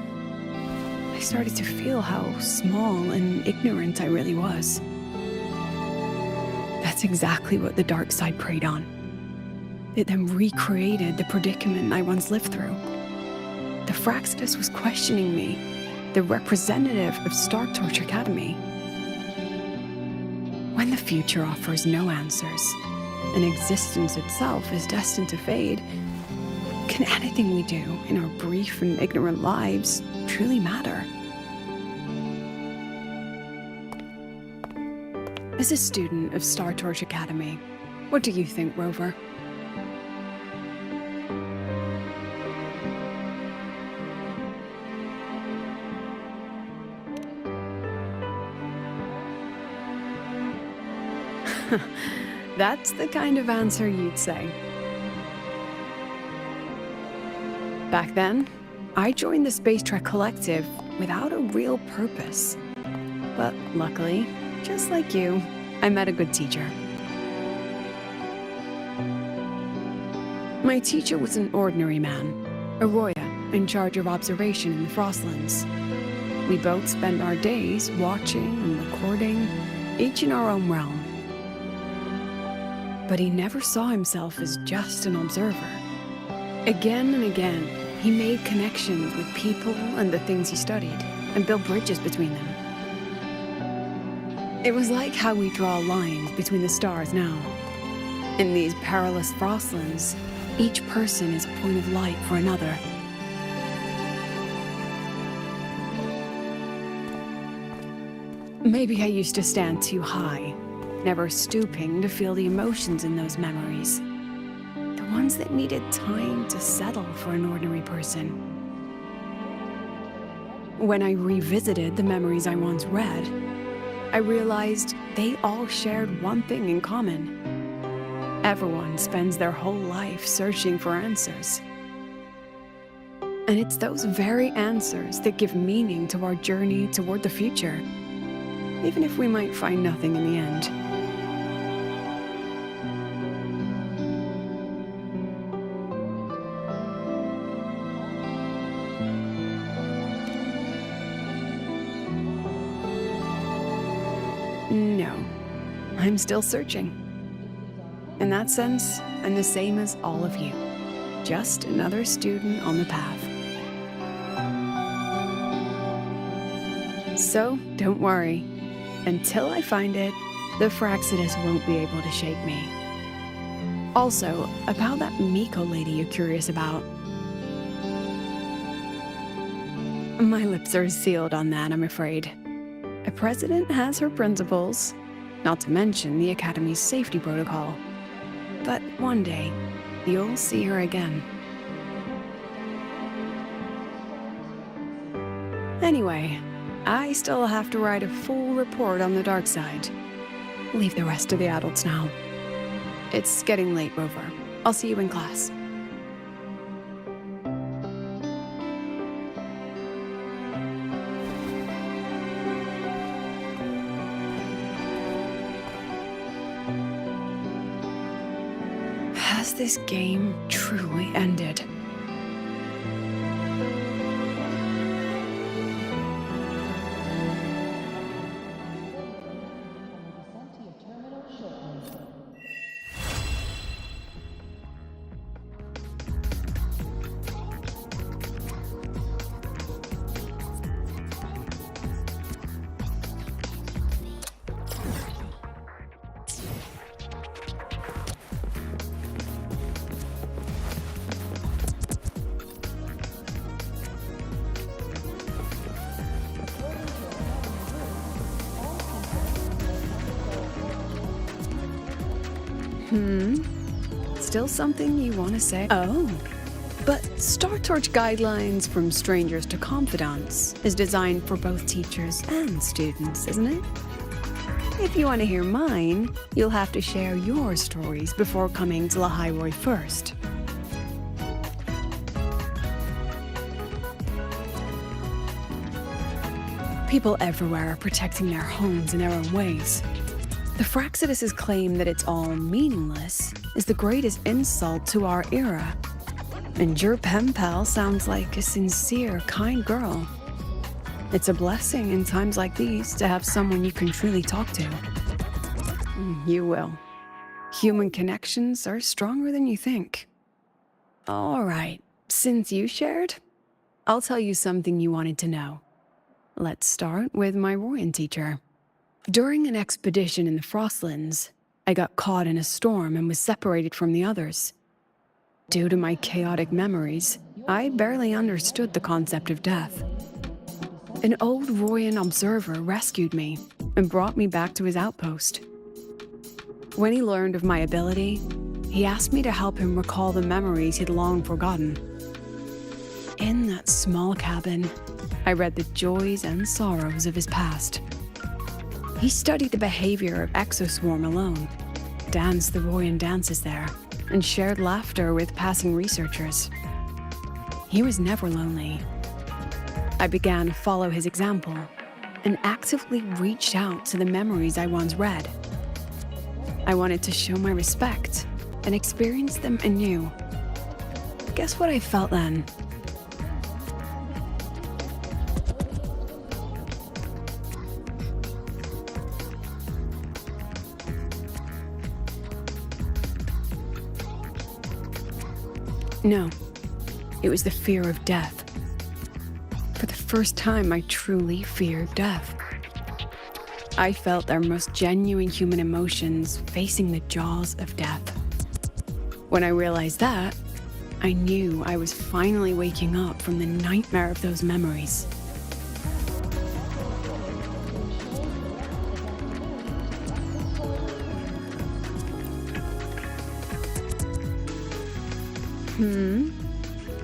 I started to feel how small and ignorant I really was. That's exactly what the dark side preyed on. It then recreated the predicament I once lived through. The Fraxidus was questioning me, the representative of Star Torch Academy. When the future offers no answers, and existence itself is destined to fade, can anything we do in our brief and ignorant lives truly matter? As a student of Star Torch Academy, what do you think, Rover? That's the kind of answer you'd say. Back then, I joined the Space Trek Collective without a real purpose. But luckily, just like you, I met a good teacher. My teacher was an ordinary man, a Roya, in charge of observation in the Frostlands. We both spent our days watching and recording, each in our own realm. But he never saw himself as just an observer. Again and again, he made connections with people and the things he studied, and built bridges between them. It was like how we draw lines between the stars now. In these perilous Frostlands, each person is a point of light for another. Maybe I used to stand too high, never stooping to feel the emotions in those memories. The ones that needed time to settle for an ordinary person. When I revisited the memories I once read, I realized they all shared one thing in common. Everyone spends their whole life searching for answers. And it's those very answers that give meaning to our journey toward the future, even if we might find nothing in the end. No, I'm still searching. In that sense, I'm the same as all of you. Just another student on the path. So, don't worry. Until I find it, the Fraxidus won't be able to shake me. Also, about that Miko lady you're curious about. My lips are sealed on that, I'm afraid. A president has her principles, not to mention the Academy's safety protocol. But one day, you'll see her again. Anyway, I still have to write a full report on the dark side. Leave the rest to the adults now. It's getting late, Rover. I'll see you in class. Has this game truly ended? Still something you want to say? Oh, but Star Torch Guidelines from Strangers to Confidants is designed for both teachers and students, isn't it? If you want to hear mine, you'll have to share your stories before coming to Lahairoi first. People everywhere are protecting their homes in their own ways. The Fraxidus' claim that it's all meaningless is the greatest insult to our era. And your pen pal sounds like a sincere, kind girl. It's a blessing in times like these to have someone you can truly talk to. You will. Human connections are stronger than you think. All right, since you shared, I'll tell you something you wanted to know. Let's start with my Royan teacher. During an expedition in the Frostlands, I got caught in a storm and was separated from the others. Due to my chaotic memories, I barely understood the concept of death. An old Royan observer rescued me and brought me back to his outpost. When he learned of my ability, he asked me to help him recall the memories he'd long forgotten. In that small cabin, I read the joys and sorrows of his past. He studied the behavior of Exoswarm alone, danced the Royan dances there, and shared laughter with passing researchers. He was never lonely. I began to follow his example and actively reached out to the memories I once read. I wanted to show my respect and experience them anew. Guess what I felt then? No, it was the fear of death. For the first time, I truly feared death. I felt our most genuine human emotions facing the jaws of death. When I realized that, I knew I was finally waking up from the nightmare of those memories.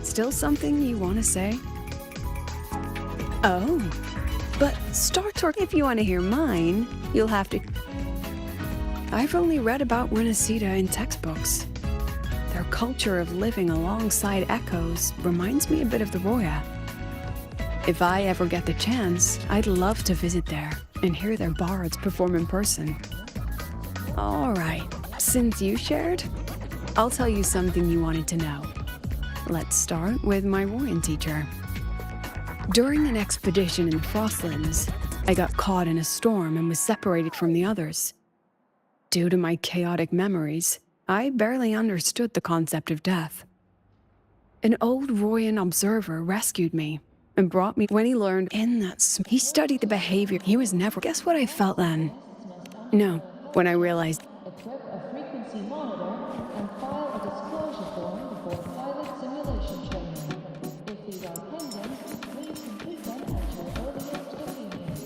Still something you want to say? Oh, but Star Torch, if you want to hear mine, you'll have to... I've only read about Renacida in textbooks. Their culture of living alongside echoes reminds me a bit of the Roya. If I ever get the chance, I'd love to visit there and hear their bards perform in person. All right, since you shared, I'll tell you something you wanted to know. Let's start with my Royan teacher. During an expedition in the Frostlands, I got caught in a storm and was separated from the others. Due to my chaotic memories, I barely understood the concept of death. An old Royan observer rescued me and brought me when he learned he studied the behavior. He was never... Guess what I felt then? No, when I realized... Equip a frequency monitor and file a disclosure form before pilot simulation training. If these are pending, please complete them at your earliest convenience.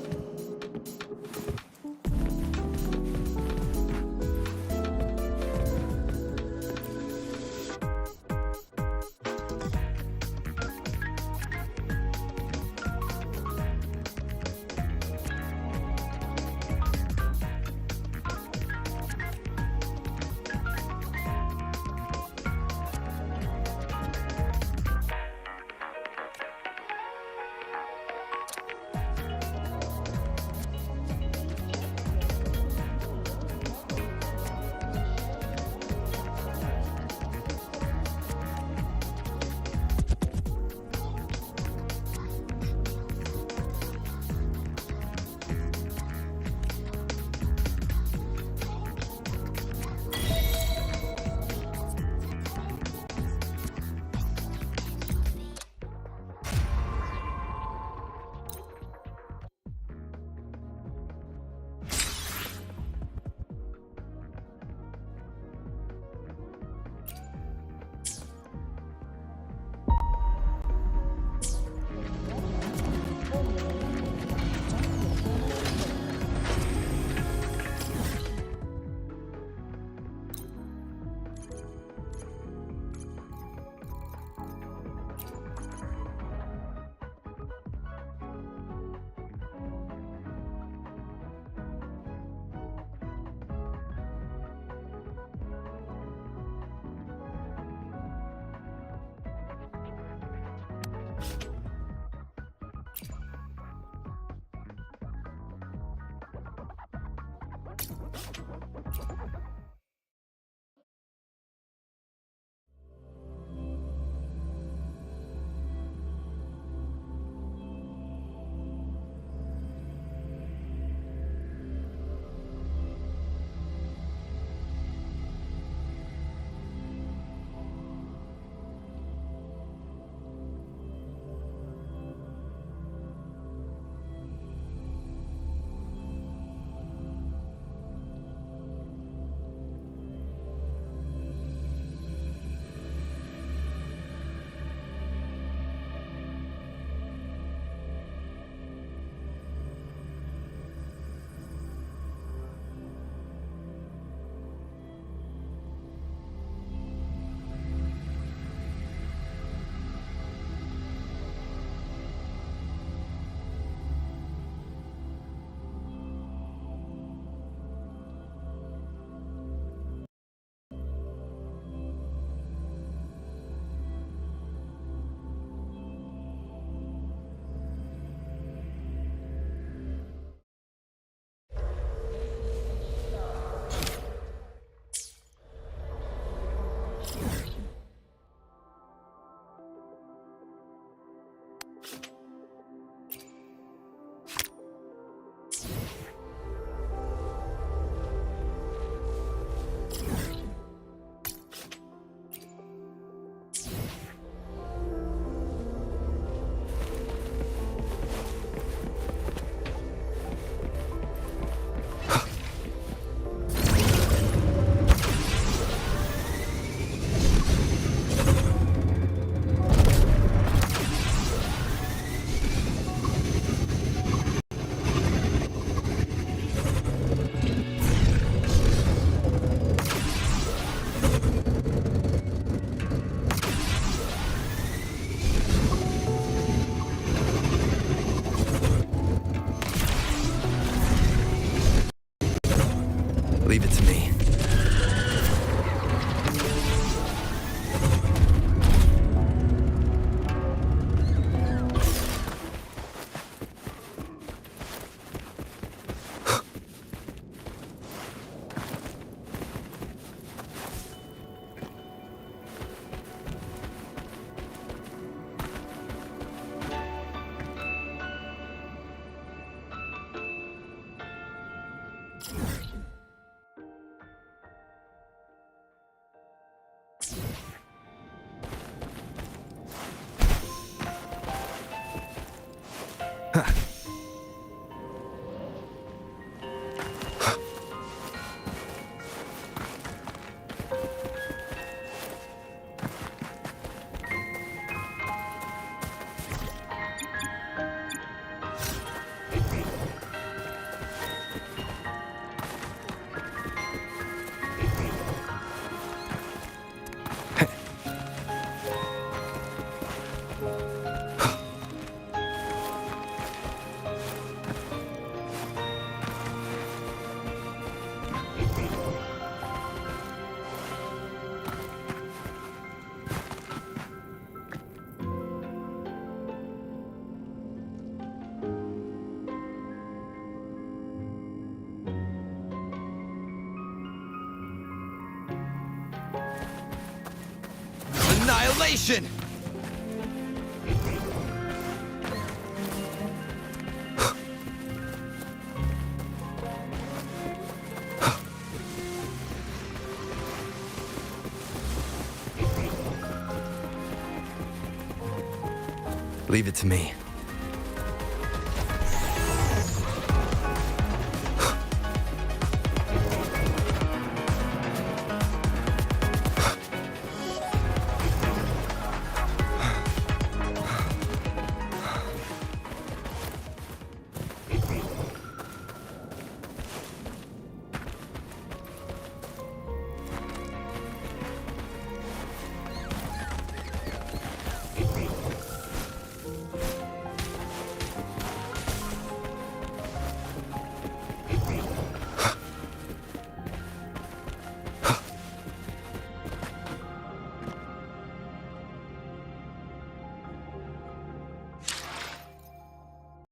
annihilation! Leave it to me.